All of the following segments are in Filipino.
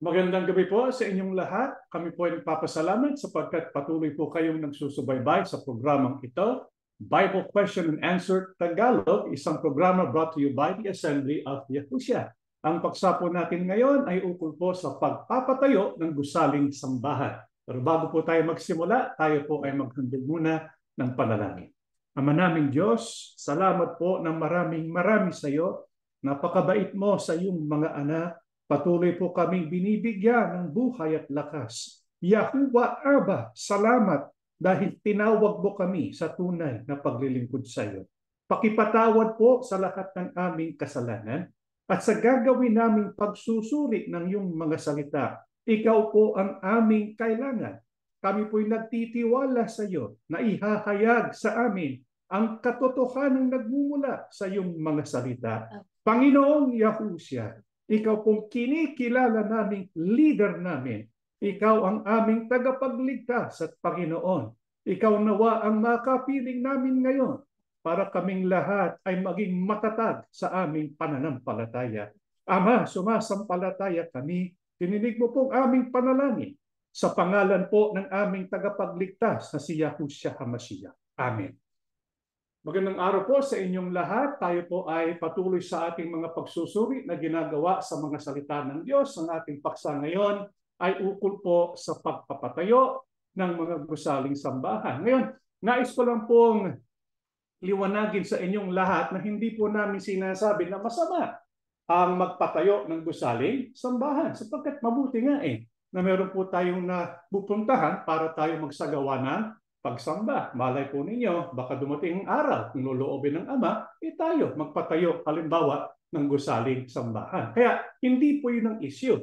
Magandang gabi po sa inyong lahat. Kami po ay nagpapasalamat sapagkat patuloy po kayong nagsusubaybay sa programang ito, Bible Question and Answer Tagalog, isang programa brought to you by the Assembly of Yahushua. Ang pagsapo natin ngayon ay ukol po sa pagpapatayo ng gusaling sambahan. Pero bago po tayo magsimula, tayo po ay maghandog muna ng panalangin. Ama naming Diyos, salamat po ng marami sa iyo. Napakabait mo sa iyong mga anak. Patuloy po kaming binibigyan ng buhay at lakas. Yahuwah Abba, salamat dahil tinawag mo kami sa tunay na paglilingkod sa iyo. Pakipatawad po sa lahat ng aming kasalanan at sa gagawin naming pagsusuri ng iyong mga salita. Ikaw po ang aming kailangan. Kami po'y nagtitiwala sa iyo na ihahayag sa amin ang katotohanang nagmumula sa iyong mga salita. Panginoong Yahushua, ikaw pong kinikilala naming leader namin. Ikaw ang aming tagapagligtas at Panginoon. Ikaw nawa ang makapiling namin ngayon para kaming lahat ay maging matatag sa aming pananampalataya. Ama, sumasampalataya kami. Tininig mo pong aming panalangin sa pangalan po ng aming tagapagligtas na si Yahushua HaMashiach. Amen. Magandang araw po sa inyong lahat. Tayo po ay patuloy sa ating mga pagsusuri na ginagawa sa mga salita ng Diyos. Ang ating paksa ngayon ay ukol po sa pagpapatayo ng mga gusaling sambahan. Ngayon, nais ko lang pong liwanagin sa inyong lahat na hindi po namin sinasabi na masama ang magpatayo ng gusaling sambahan. Sapagkat mabuti nga na meron po tayong napupuntahan para tayo magsagawa ng pagsamba. Malay po ninyo, baka dumating ang araw, kung loloobin ng Ama, tayo magpatayo, halimbawa, ng gusaling sambahan. Kaya, hindi po yun ang issue.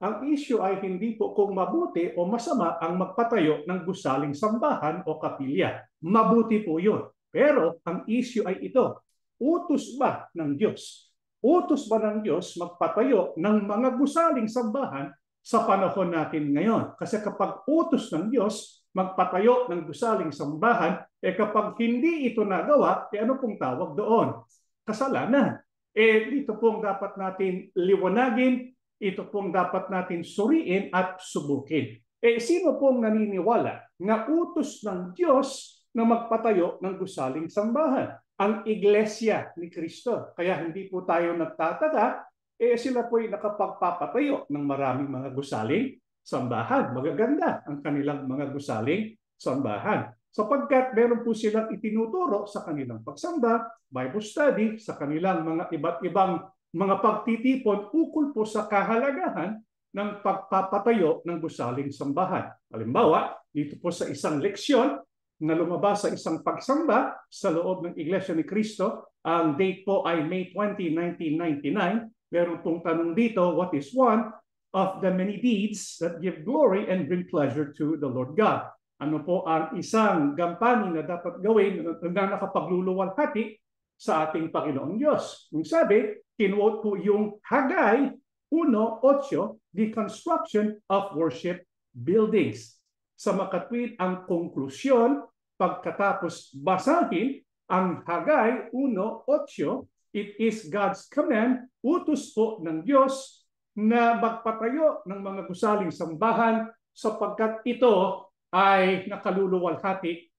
Ang issue ay hindi po kung mabuti o masama ang magpatayo ng gusaling sambahan o kapilya. Mabuti po yun. Pero, ang issue ay ito. Utos ba ng Diyos? Utos ba ng Diyos magpatayo ng mga gusaling sambahan sa panahon natin ngayon? Kasi kapag utos ng Diyos magpatayo ng gusaling sambahan, kapag hindi ito nagawa, ano pong tawag doon? Kasalanan. Dito pong dapat natin liwanagin, ito pong dapat natin suriin at subukin. Sino pong naniniwala na utos ng Diyos na magpatayo ng gusaling sambahan? Ang Iglesia ni Cristo. Kaya hindi po tayo nagtataka, sila po'y nakapagpapatayo ng maraming mga gusaling sambahan. Magaganda ang kanilang mga gusaling sambahan. Sapagkat meron po silang itinuturo sa kanilang pagsamba, Bible study, sa kanilang mga iba't ibang mga pagtitipon ukol po sa kahalagahan ng pagpapatayo ng gusaling sambahan. Halimbawa, dito po sa isang leksyon, na lumabas sa isang pagsamba sa loob ng Iglesia ni Cristo. Ang date po ay May 20, 1999. Meron pong tanong dito, what is one of the many deeds that give glory and bring pleasure to the Lord God? Ano po ang isang gampanin na dapat gawin na nakapagluluwalhati sa ating Panginoong Diyos? Yung sabi, kinuot po yung Hagay 1:8, the construction of worship buildings. Sa makatwid ang konklusyon, pagkatapos basahin ang Hagay 1:8, it is God's command, utos po ng Diyos na magpatayo ng mga gusaling sambahan sapagkat ito ay nakaluluwalhati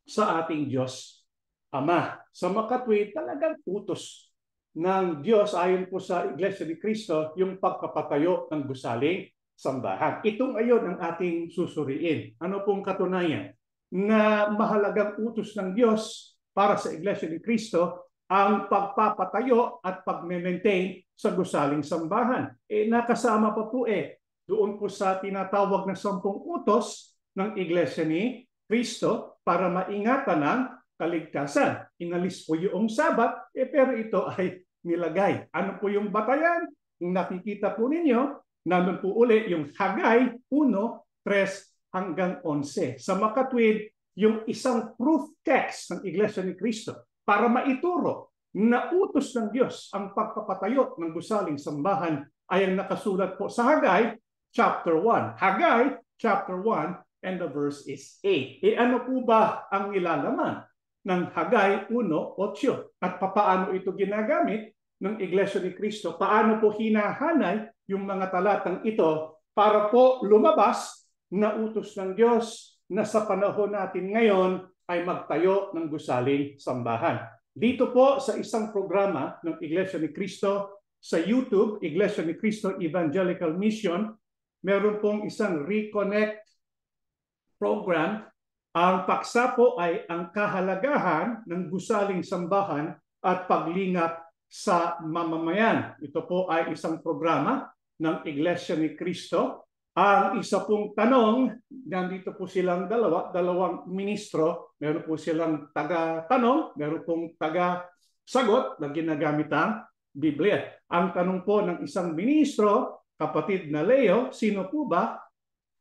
sa ating Diyos Ama. Sa makatwid, talagang utos ng Diyos ayon po sa Iglesia ni Cristo yung pagpapatayo ng gusaling sambahan. Ito ngayon ang ating susuriin. Ano pong katunayan? Na mahalagang utos ng Diyos para sa Iglesia ni Cristo ang pagpapatayo at pag-maintain sa gusaling sambahan. Nakasama pa po doon po sa tinatawag na 10 utos ng Iglesia ni Cristo para maingatan ang kaligtasan. Inalis po yung Sabat, pero ito ay nilagay. Ano po yung batayan? Yung nakikita po ninyo, nandun po uli yung Hagay 1:3 hanggang 11. Sa makatwid, yung isang proof text ng Iglesia ni Cristo para maituro na utos ng Diyos ang pagpapatayo ng gusaling sambahan ay ang nakasulat po sa Hagay chapter 1. Hagay chapter 1 and the verse is 8. Ano po ba ang nilalaman ng Hagay 1:8? At paano ito ginagamit ng Iglesia ni Cristo? Paano po hinahanay yung mga talatang ito para po lumabas na utos ng Diyos na sa panahon natin ngayon ay magtayo ng gusaling sambahan? Dito po sa isang programa ng Iglesia ni Cristo sa YouTube, Iglesia ni Cristo Evangelical Mission, meron pong isang Reconnect program. Ang paksa po ay ang kahalagahan ng gusaling sambahan at paglingap sa mamamayan. Ito po ay isang programa ng Iglesia ni Cristo. Ang isa pong tanong, nandito po silang dalawang ministro, meron po silang taga-tanong, meron pong taga-sagot na ginagamit ang Biblia. Ang tanong po ng isang ministro, kapatid na Leo, sino po ba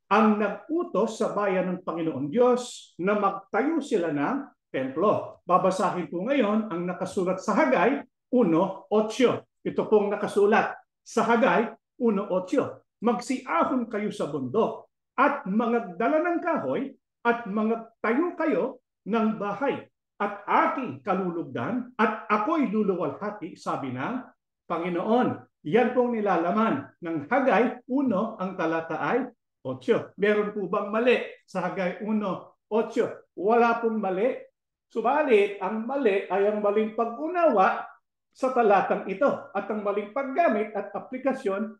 ang nag-utos sa bayan ng Panginoon Diyos na magtayo sila ng templo? Babasahin po ngayon ang nakasulat sa Hagay 1:8. Ito pong nakasulat sa Hagay 1:8. Magsiahon kayo sa bundok at magdala ng kahoy at magtayo kayo ng bahay at aking kalulugdan at ako'y luluwalhati, sabi ng Panginoon. Yan pong nilalaman ng Hagay 1, ang talata ay 8. Meron po bang mali sa Hagay 1:8? Wala pong mali. Subalit, ang mali ay ang maling pag-unawa sa talatang ito at ang maling paggamit at aplikasyon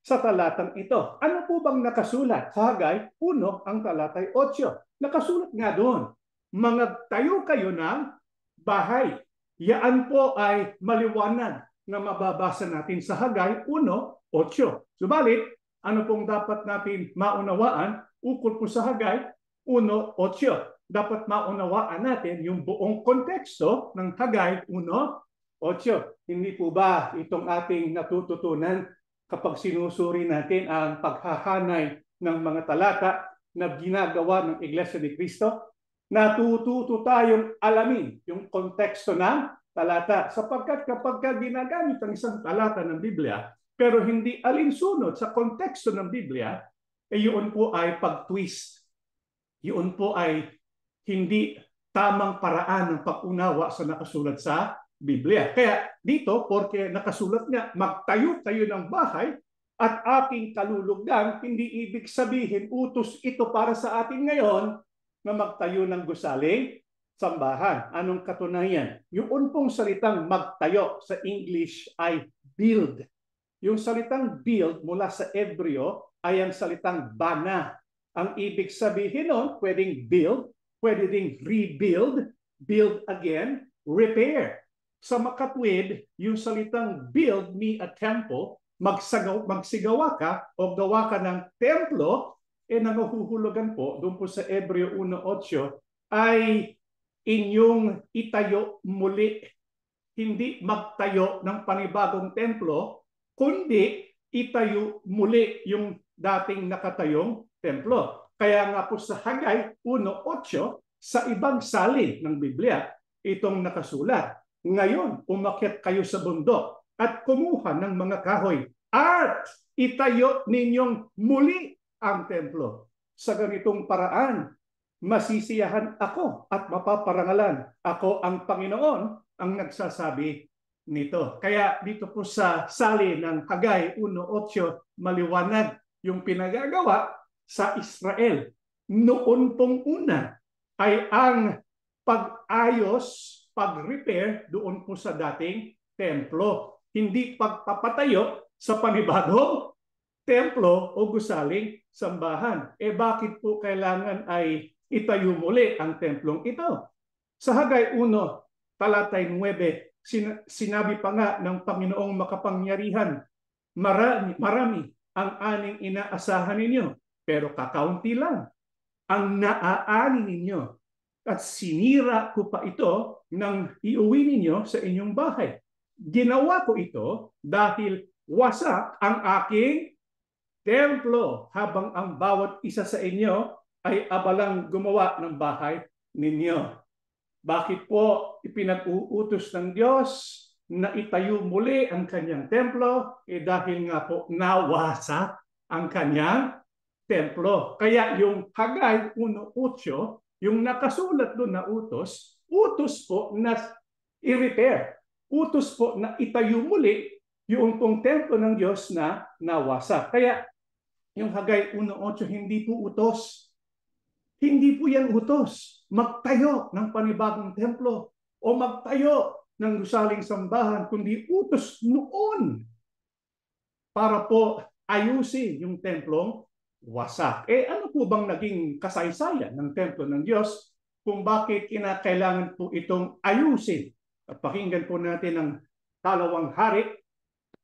sa talatang ito. Ano po bang nakasulat sa Hagay 1, ang talatay 8? Nakasulat nga doon, magtayo kayo ng bahay. Yan po ay maliwanag na mababasa natin sa Hagay 1:8. Subalit, ano pong dapat natin maunawaan ukol po sa Hagay 1:8? Dapat maunawaan natin yung buong konteksto ng Hagay 1:8. Hindi po ba itong ating natututunan kapag sinusuri natin ang paghahanay ng mga talata na ginagawa ng Iglesia ni Cristo? Natututo tayong alamin yung konteksto ng talata. Sapagkat kapag ginagamit ang isang talata ng Biblia, pero hindi alinsunod sa konteksto ng Biblia, yun po ay pag-twist. Yun po ay hindi tamang paraan ng pag-unawa sa nakasulat sa Biblia. Kaya dito, porque nakasulat nga, magtayo tayo ng bahay at aking kalulugdan, hindi ibig sabihin utos ito para sa atin ngayon na magtayo ng gusaling sambahan. Anong katunayan? Yung pong salitang magtayo sa English ay build. Yung salitang build mula sa Hebreo ay ang salitang bana. Ang ibig sabihin nun, pwedeng build, pwede ding rebuild, build again, repair. Sa makatwid, yung salitang build me a temple, magsigawa ka o gawa ka ng templo, nanguhulugan po, doon po sa Hebreo 1:8, ay inyong itayo muli. Hindi magtayo ng panibagong templo, kundi itayo muli yung dating nakatayong templo. Kaya nga po sa Hagay 1:8, sa ibang salin ng Biblia, itong nakasulat. Ngayon, umakyat kayo sa bundok at kumuha ng mga kahoy at itayo ninyong muli ang templo. Sa ganitong paraan, masisiyahan ako at mapaparangalan. Ako ang Panginoon ang nagsasabi nito. Kaya dito po sa salin ng Hagay 1:8, maliwanag yung pinagagawa sa Israel. Noon pong una ay ang pag-ayos, pag-repair doon po sa dating templo. Hindi pagpapatayo sa panibagong templo o gusaling sambahan. Bakit po kailangan ay itayo muli ang templong ito? Sa Hagay 1, talatay 9, sinabi pa nga ng Panginoong makapangyarihan, marami ang aning inaasahan ninyo, pero kakaunti lang ang naaani ninyo. At sinira ko pa ito nang iuwi ninyo sa inyong bahay. Ginawa ko ito dahil wasak ang aking templo, habang ang bawat isa sa inyo ay abalang gumawa ng bahay ninyo. Bakit po ipinag-uutos ng Diyos na itayo muli ang kanyang templo? Dahil nga po nawasak ang kanyang templo. Kaya yung Hagay 1:8, yung nakasulat doon na utos po na i-repair. Utos po na itayo muli yung pong templo ng Diyos na nawasak. Kaya yung Hagay 1:8, hindi po utos. Hindi po yan utos. Magtayo ng panibagong templo o magtayo ng gusaling sambahan, kundi utos noon para po ayusin yung templong wasak. Ano po bang naging kasaysayan ng templo ng Diyos kung bakit kinakailangan po itong ayusin? At pakinggan po natin ang Kalawang Hari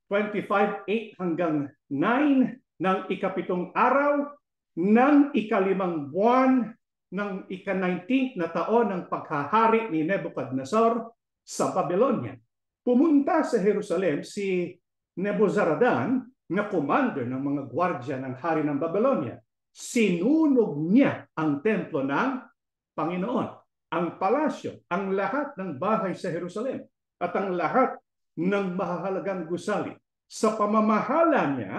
25:8 hanggang 9 ng ika-7 araw ng ika-5 buwan ng ika-19 na taon ng paghahari ni Nebuchadnezzar sa Babylonia. Pumunta sa Jerusalem si Nebuzaradan na commander ng mga gwardya ng hari ng Babylonia. Sinunog niya ang templo ng Panginoon, ang palasyo, ang lahat ng bahay sa Jerusalem, at ang lahat ng mahahalagang gusali. Sa pamamahala niya,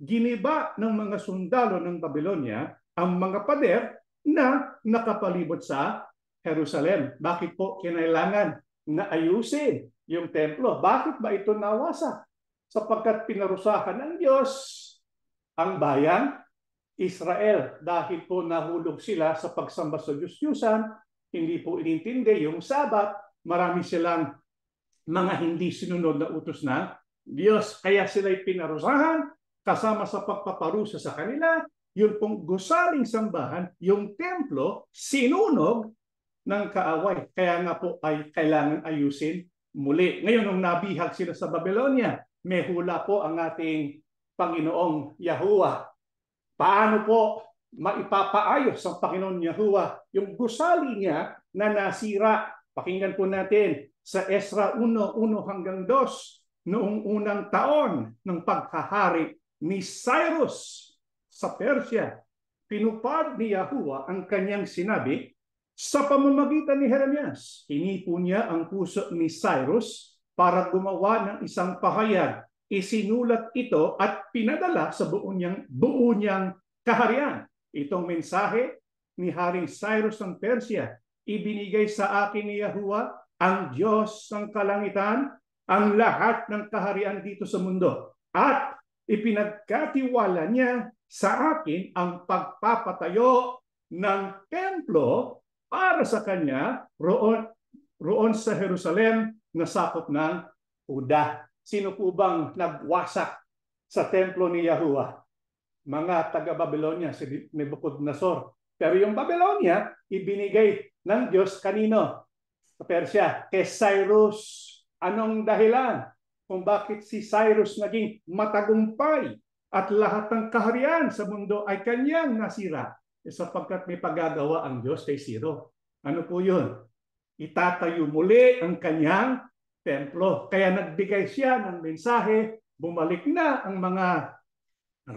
giniba ng mga sundalo ng Babylonia ang mga pader na nakapalibot sa Jerusalem. Bakit po kinailangan na ayusin yung templo? Bakit ba ito nawasak? Sapagkat pinarusahan ng Diyos ang bayan Israel dahil po nahulog sila sa pagsamba sa Diyos-Diyusan, hindi po inintindi yung Sabat, marami silang mga hindi sinunod na utos ng Diyos. Kaya sila'y pinarusahan kasama sa pagpaparusa sa kanila, yung pong gusaling sambahan, yung templo, sinunog ng kaaway. Kaya nga po ay kailangan ayusin muli. Ngayon, nung nabihag sila sa Babylonia, may hula po ang ating Panginoong Yahuwah. Paano po maipapaayos ang Panginoon Yahuwah yung gusali niya na nasira? Pakinggan po natin sa Ezra 1:1 hanggang 2, noong unang taon ng paghahari ni Cyrus sa Persia, pinupad ni Yahuwah ang kanyang sinabi sa pamamagitan ni Jeremias. Hinipo niya ang puso ni Cyrus para gumawa ng isang pahayag. Isinulat ito at pinadala sa buo niyang kaharian. Itong mensahe ni Haring Cyrus ng Persia, ibinigay sa akin ni Yahuwah, ang Diyos ng kalangitan, ang lahat ng kaharian dito sa mundo. At ipinagkatiwala niya sa akin ang pagpapatayo ng templo para sa kanya roon sa Jerusalem na sakop ng Huda. Sino po bang nagwasak sa templo ni Yahuwah? Mga taga-Babylonia, si Nebuchadnezzar. Pero yung Babylonia, ibinigay ng Diyos kanino? Sa Persia, kay Cyrus. Anong dahilan kung bakit si Cyrus naging matagumpay at lahat ng kaharian sa mundo ay kanyang nasira? Sapagkat may paggagawa ang Diyos kay Ciro. Ano po yun? Itatayo muli ang kanyang templo. Kaya nagbigay siya ng mensahe, bumalik na ang mga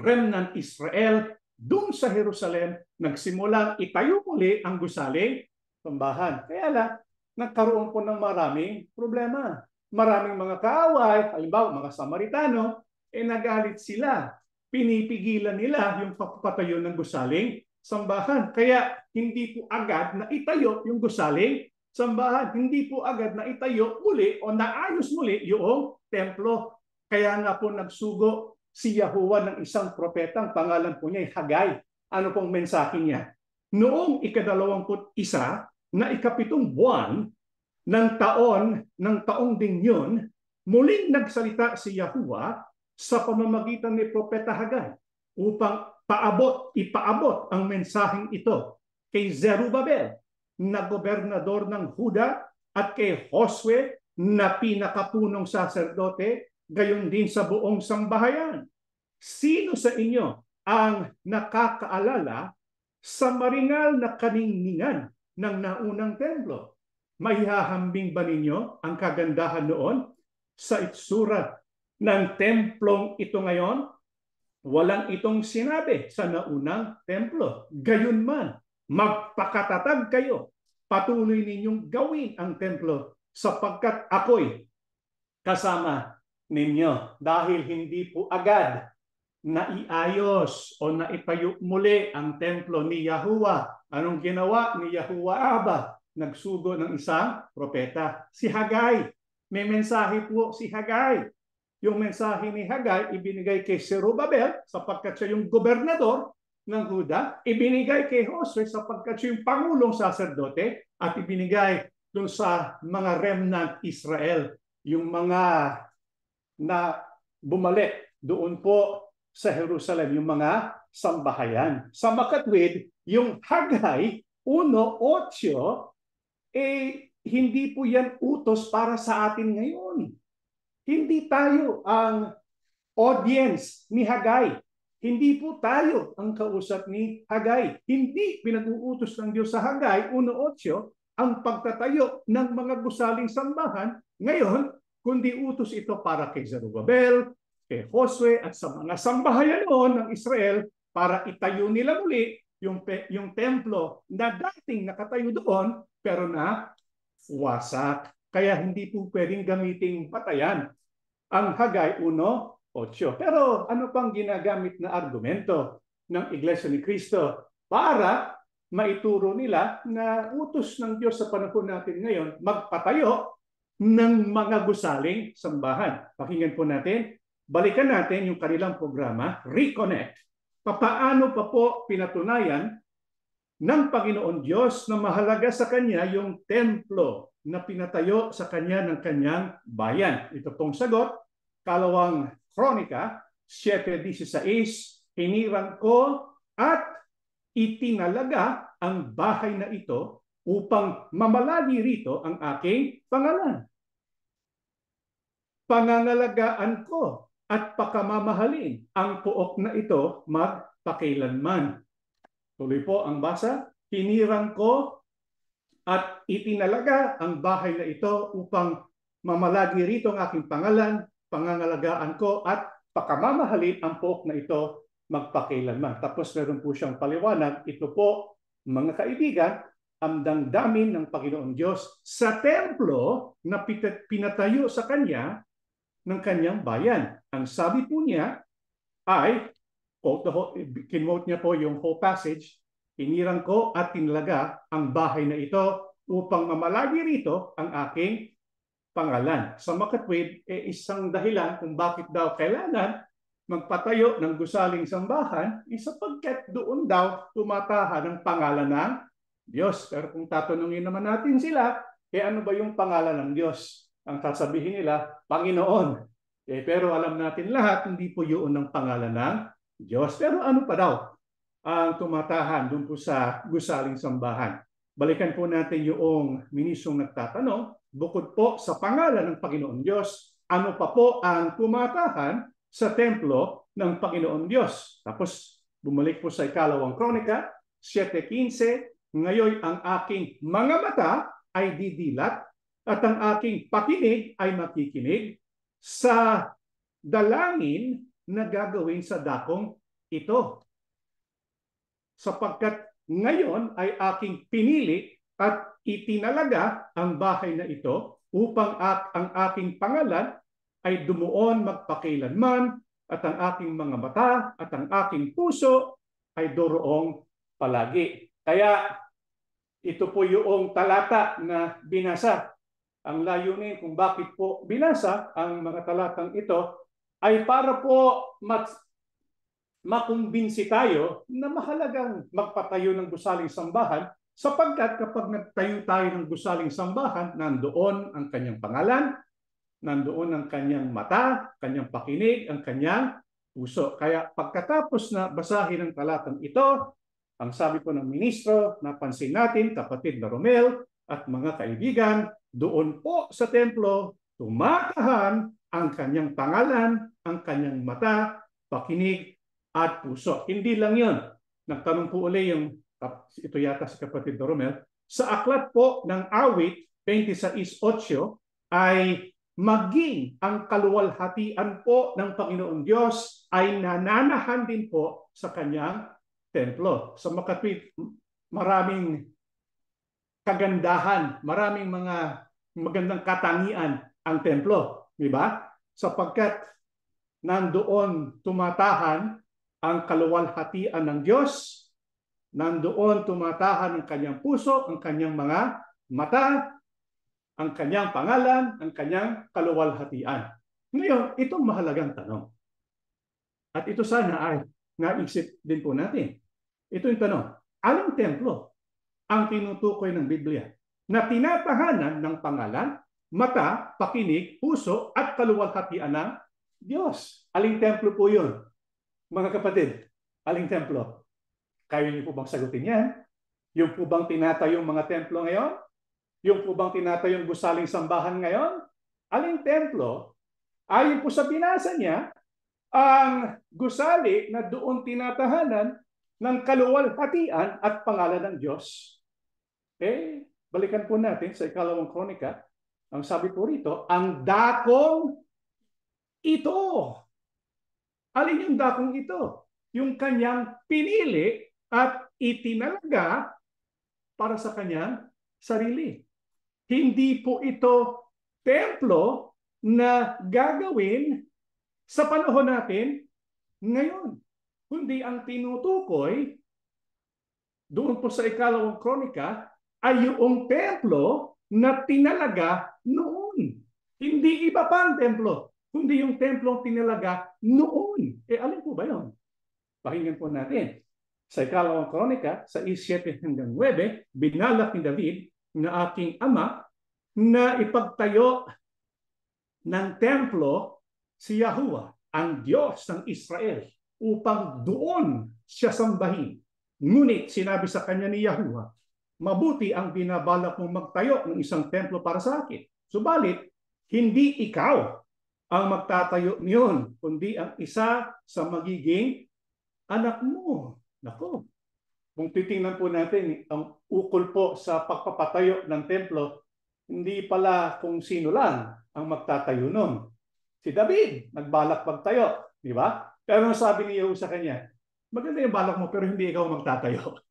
remnant Israel doon sa Jerusalem, nagsimulang itayo muli ang gusaling sambahan. Kaya lang, nagkaroon po ng maraming problema. Maraming mga kaaway, halimbawa mga Samaritano, nagalit sila. Pinipigilan nila yung pagpapatayo ng gusaling sambahan. Kaya hindi po agad na itayo yung gusaling sambahan. Hindi po agad na itayo muli o naayos muli yung templo. Kaya nga po nagsugo si Yahuwah ng isang propetang pangalan po niya ay Hagay. Ano pong mensahe niya? Noong ika-21 na ikapitong buwan ng taong ding yun, muling nagsalita si Yahuwah sa pamamagitan ni Propeta Hagay upang ipaabot ang mensaheng ito kay Zerubabel na gobernador ng Huda at kay Josue na pinakapunong saserdote, gayon din sa buong sambahayan. Sino sa inyo ang nakakaalala sa maringal na kaningningan ng naunang templo? Maihahambing ba ninyo ang kagandahan noon sa itsura ng templong ito ngayon? Walang itong sinabi sa naunang templo. Gayunman, magpakatatag kayo. Patuloy ninyong gawin ang templo sapagkat ako'y kasama ninyo. Dahil hindi po agad naiayos o naitayo muli ang templo ni Yahuwah. Anong ginawa ni Yahuwah Abba? Nagsugo ng isang propeta, si Hagay. May mensahe po si Hagay. Yung mensahe ni Hagay ibinigay kay Zerubabel sapagkat siya yung gobernador ng Huda, ibinigay kay Josue sapagkat siya yung pangulong saserdote, at ibinigay dun sa mga remnant Israel, yung mga na bumalik doon po sa Jerusalem, yung mga sambahayan. Sa makatwid, yung Hagay 1:8, hindi po yan utos para sa atin ngayon. Hindi tayo ang audience ni Hagay. Hindi po tayo ang kausap ni Hagay. Hindi pinag-uutos ng Diyos sa Hagay 1:8 ang pagtatayo ng mga gusaling sambahan ngayon, kundi utos ito para kay Zerubabel, kay Josue at sa mga sambahayan noon ng Israel para itayo nila muli yung templo na dating nakatayo doon pero na wasak. Kaya hindi po pwedeng gamiting patayan ang Hagay 1:8. Pero ano pang ginagamit na argumento ng Iglesia ni Cristo para maituro nila na utos ng Diyos sa panahon natin ngayon magpatayo ng mga gusaling sambahan? Pakinggan po natin, balikan natin yung kanilang programa, Reconnect. Paano pa po pinatunayan ng Panginoon Diyos na mahalaga sa Kanya yung templo na pinatayo sa Kanya ng Kanyang bayan? Ito pong sagot, Kalawang Kronika 7:16, hinirang ko at itinalaga ang bahay na ito upang mamalagi rito ang aking pangalan. Pangangalagaan ko at pakamamahalin ang pook na ito magpakailanman. Tuloy po ang basa, hinirang ko at itinalaga ang bahay na ito upang mamalagi rito ang aking pangalan, pangangalagaan ko at pakamamahalin ang pook na ito magpakailanman. Tapos meron po siyang paliwanag, ito po mga kaibigan, ang damdamin ng Panginoon Diyos sa templo na pinatayo sa Kanya ng Kanyang bayan. Ang sabi po niya ay, kinwote niya po yung whole passage, hinirang ko at tinalaga ang bahay na ito upang mamalagi rito ang aking pangalan. Sa makatwid, isang dahilan kung bakit daw kailangan magpatayo ng gusaling sambahan sapagkat doon daw tumatahan ang pangalan ng Diyos. Pero kung tatanungin naman natin sila, ano ba yung pangalan ng Diyos? Ang sasabihin nila, Panginoon. Pero alam natin lahat, hindi po yun ang pangalan ng Diyos. Pero ano pa daw ang tumatahan doon po sa gusaling sambahan? Balikan po natin yung ministrong nagtatanong, bukod po sa pangalan ng Panginoon Diyos, ano pa po ang tumatahan sa templo ng Panginoon Diyos? Tapos bumalik po sa Ikalawang Kronika 7:15, ngayon ang aking mga mata ay didilat at ang aking pakinig ay makikinig sa dalangin na gagawin sa dakong ito. Sapagkat ngayon ay aking pinili at itinalaga ang bahay na ito upang ang aking pangalan ay dumuon magpakailanman at ang aking mga mata at ang aking puso ay doroong palagi. Kaya ito po yung talata na binasa. Ang layunin kung bakit po binasa ang mga talatang ito ay para po makumbinsi tayo na mahalagang magpatayo ng gusaling sambahan sapagkat kapag nagtayo tayo ng gusaling sambahan, nandoon ang kanyang pangalan, nandoon ang kanyang mata, kanyang pakinig, ang kanyang puso. Kaya pagkatapos na basahin ang talatang ito, ang sabi po ng ministro, napansin natin, kapatid na Romel at mga kaibigan, doon po sa templo, tumatahan ang kanyang pangalan, ang kanyang mata, pakinig, at puso. Hindi lang yun. Nagtanong po uli yung, ito yata si kapatid na Romel, sa aklat po ng awit 26:8 ay maging ang kaluwalhatian po ng Panginoon Diyos ay nananahan din po sa kanyang templo. Sa makatwid, maraming kagandahan, maraming mga magandang katangian ang templo, di ba? Sapagkat nandoon tumatahan ang kaluwalhatian ng Diyos, nandoon tumatahan ang kanyang puso, ang kanyang mga mata, ang kanyang pangalan, ang kanyang kaluwalhatian. Ngayon, itong mahalagang tanong. At ito sana ay naisip din po natin. Ito yung tanong, anong templo ang tinutukoy ng Biblia na tinatahanan ng pangalan, mata, pakinig, puso at kaluwalhatian ng Diyos? Aling templo po yun? Mga kapatid, aling templo? Kaya niyo po bang sagutin yan? Yung po bang tinatayong mga templo ngayon? Yung po bang tinatayong gusaling sambahan ngayon? Aling templo? Ayon po sa binasa niya, ang gusali na doon tinatahanan ng kaluwalhatian at pangalan ng Diyos. Balikan po natin sa 2 Kronika. Ang sabi po rito, ang dakong ito. Alin yung dakong ito? Yung kanyang pinili at itinalaga para sa kanyang sarili. Hindi po ito templo na gagawin sa panahon natin ngayon. Kundi ang tinutukoy doon po sa 2 Kronika ay yung templo na tinalaga noon. Hindi iba pa ang templo, kundi yung templong tinalaga noon. Alin po ba yun? Pakinggan po natin. Sa 2 Kronika, sa 7-9, binalak ni David na aking ama na ipagtayo ng templo si Yahuwah, ang Diyos ng Israel, upang doon siya sambahin. Ngunit sinabi sa kanya ni Yahuwah, mabuti ang binabalak mong magtayo ng isang templo para sa akin. Subalit, hindi ikaw ang magtatayo niyon, kundi ang isa sa magiging anak mo. Nako, kung titingnan po natin, ang ukol po sa pagpapatayo ng templo, hindi pala kung sino lang ang magtatayo nun. Si David, nagbalak magtayo, di ba? Pero sabi ni Yahuwah sa kanya, maganda yung balak mo pero hindi ikaw magtatayo.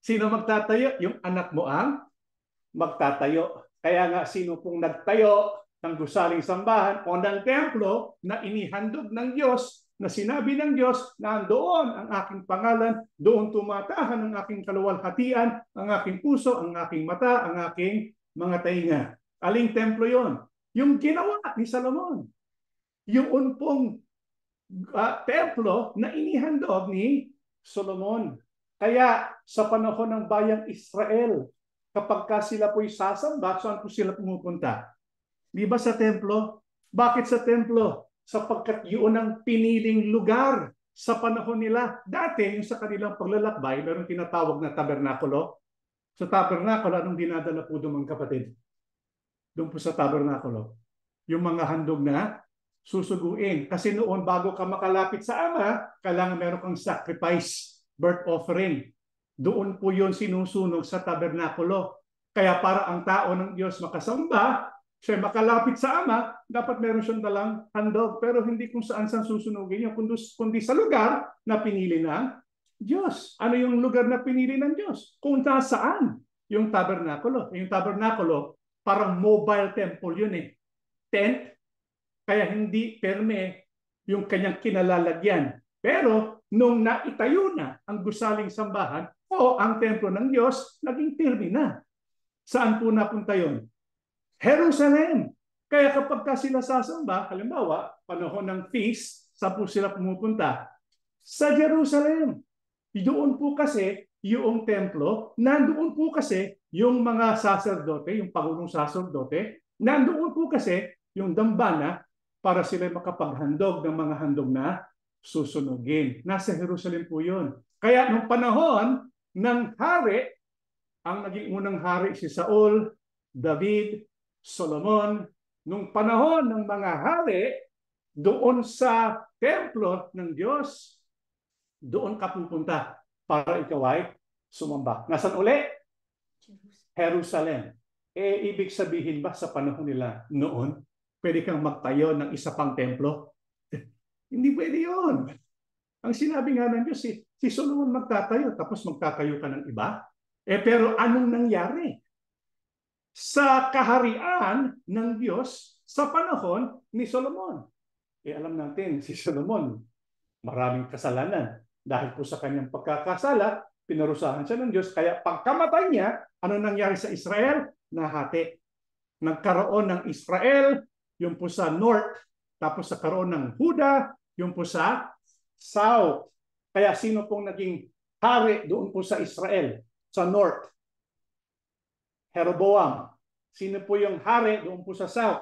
Sino magtatayo? Yung anak mo ang magtatayo. Kaya nga sino pong nagtayo ng gusaling sambahan o ng templo na inihandog ng Diyos, na sinabi ng Diyos na doon ang aking pangalan, doon tumatahan ang aking kaluwalhatian, ang aking puso, ang aking mata, ang aking mga tainga. Aling templo yon? Yung ginawa ni Salomon. Yung pong templo na inihandog ni Solomon. Kaya sa panahon ng bayang Israel, kapag sila po'y sasamba, saan po sila pumupunta? Di ba sa templo? Bakit sa templo? Sapagkat yun ang piniling lugar sa panahon nila. Dati, yung sa kanilang paglalakbay, meron tinatawag na tabernakulo. Sa tabernakulo, anong dinadala po doon mga kapatid? Doon po sa tabernakulo. Yung mga handog na susuguin. Kasi noon, bago ka makalapit sa Ama, kailangan meron kang sacrifice, birth offering. Doon po yun sinusunog sa tabernakulo. Kaya para ang tao ng Diyos makasamba, siya makalapit sa Ama, dapat meron siyang dalang handog. Pero hindi kung saan susunugin yun, kundi sa lugar na pinili ng Diyos. Ano yung lugar na pinili ng Diyos? Kung nasaan yung tabernakulo. Yung tabernakulo, parang mobile temple yun eh. Tent, kaya hindi perme yung kanyang kinalalagyan. Pero nung naitayo na ang gusaling sambahan o ang templo ng Diyos, naging pirmi na. Saan po napunta yun? Jerusalem. Kaya kapag sila sasamba, halimbawa, panahon ng feast, saan po sila pumupunta? Sa Jerusalem. Doon po kasi yung templo, nandoon po kasi yung mga saserdote, yung pangulong saserdote, nandoon po kasi yung dambana para sila makapaghandog ng mga handog na susunugin. Nasa Jerusalem po yun. Kaya nung panahon ng hari, ang naging unang hari si Saul, David, Solomon. Nung panahon ng mga hari, doon sa templo ng Diyos, doon ka pupunta para ikaw ay sumamba. Nasaan uli? Jerusalem. Ibig sabihin ba sa panahon nila noon, pwede kang magtayo ng isa pang templo? Hindi pwede yun. Ang sinabi nga ng Diyos, si Solomon magtatayo, tapos magtatayo ka ng iba. Pero anong nangyari? Sa kaharian ng Diyos sa panahon ni Solomon. Alam natin, si Solomon, maraming kasalanan. Dahil po sa kanyang pagkakasala, pinarusahan siya ng Diyos. Kaya pagkamatay niya, ano nangyari sa Israel? Nahati. Nagkaroon ng Israel, yung po sa north, tapos sa karoon ng Huda, yung po sa south. Kaya sino pong naging hari doon po sa Israel, sa north? Jeroboam. Sino po yung hari doon po sa south?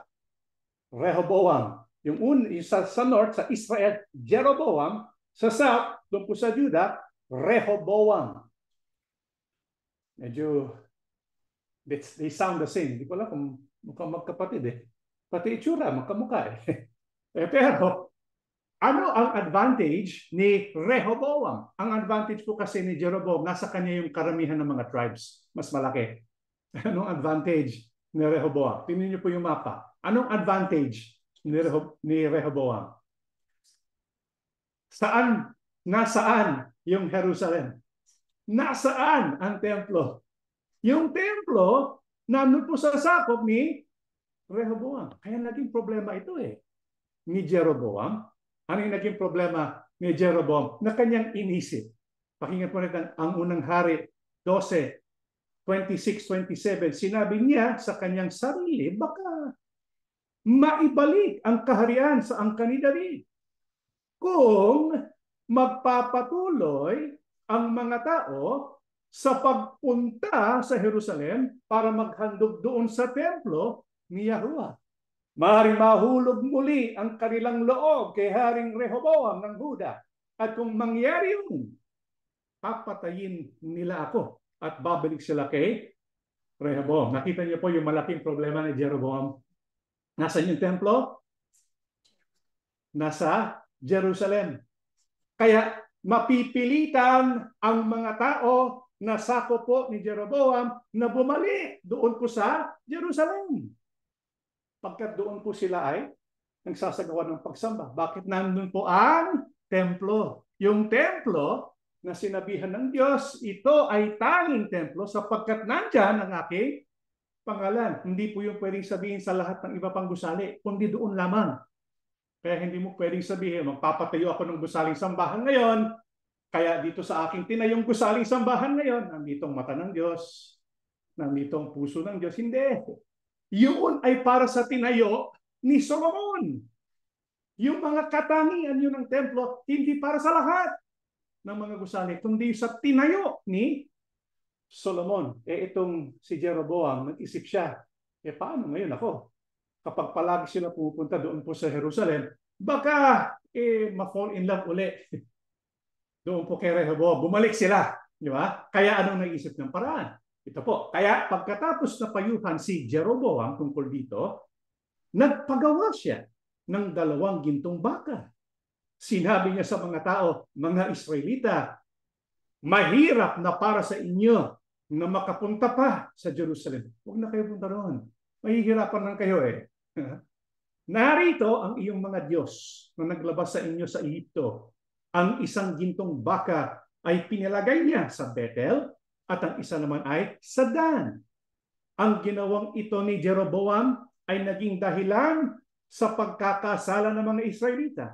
Rehoboam. Yung sa north, sa Israel, Jeroboam. Sa south, doon po sa Judah, Rehoboam. Medyo, they sound the same. Hindi ko alam kung mukhang magkapatid eh. Pati itsura, magkamukha eh. Pero, ano ang advantage ni Rehoboam? Ang advantage po kasi ni Jeroboam, nasa kanya yung karamihan ng mga tribes. Mas malaki. Anong advantage ni Rehoboam? Tingnan niyo po yung mapa. Anong advantage ni Rehoboam? Saan? Nasaan yung Jerusalem? Nasaan ang templo? Yung templo, nandun po sa sakop ni Rehoboam. Kaya naging problema ito eh. Ni Jeroboam. Ano yung naging problema ni Jeroboam na kanyang inisip? Pakinggan po natin ang unang hari, 12, 26-27, sinabi niya sa kanyang sarili, baka maibalik ang kaharian sa angkan ni David kung magpapatuloy ang mga tao sa pagpunta sa Jerusalem para maghandog doon sa templo ni Yahuwah. Maaaring mahulog muli ang kanilang loob kay Haring Rehoboam ng Huda. At kung mangyari yun, papatayin nila ako at babalik sila kay Rehoboam. Nakita niyo po yung malaking problema ni Jeroboam. Nasaan yung templo? Nasa Jerusalem. Kaya mapipilitan ang mga tao na sakop po ni Jeroboam na bumalik doon po sa Jerusalem. Pagkat doon po sila ay nagsasagawa ng pagsamba. Bakit nandun po ang templo? Yung templo na sinabihan ng Diyos, ito ay tanging templo sapagkat nandyan ang aking pangalan. Hindi po yung pwedeng sabihin sa lahat ng iba pang gusali, kundi doon lamang. Kaya hindi mo pwedeng sabihin, magpapatayo ako ng gusaling sambahan ngayon, kaya dito sa aking tinayong gusaling sambahan ngayon, nandito ang mata ng Diyos, nandito ang puso ng Diyos. Hindi. Yun ay para sa tinayo ni Solomon. Yung mga katangian yun ng templo, hindi para sa lahat ng mga gusali, kundi sa tinayo ni Solomon. Itong si Jeroboam, nag-isip siya, paano ngayon ako? Kapag palagi sila pupunta doon po sa Jerusalem, baka ma-fall in love uli. Doon po kay Rehoboam, bumalik sila. Di ba? Kaya anong naisip ng paraan? Ito po. Kaya pagkatapos na payuhan si Jeroboam tungkol dito, nagpagawa siya ng 2 gintong baka. Sinabi niya sa mga tao, mga Israelita, Mahirap na para sa inyo na makapunta pa sa Jerusalem. Huwag na kayo punta roon. Mahihirapan lang kayo eh. Narito ang iyong mga Diyos na naglabas sa inyo sa Ehipto. Ang isang gintong baka ay pinilagay niya sa Bethel at ang isa naman ay sa Dan. Ang ginawang ito ni Jeroboam ay naging dahilan sa pagkakasala ng mga Israelita.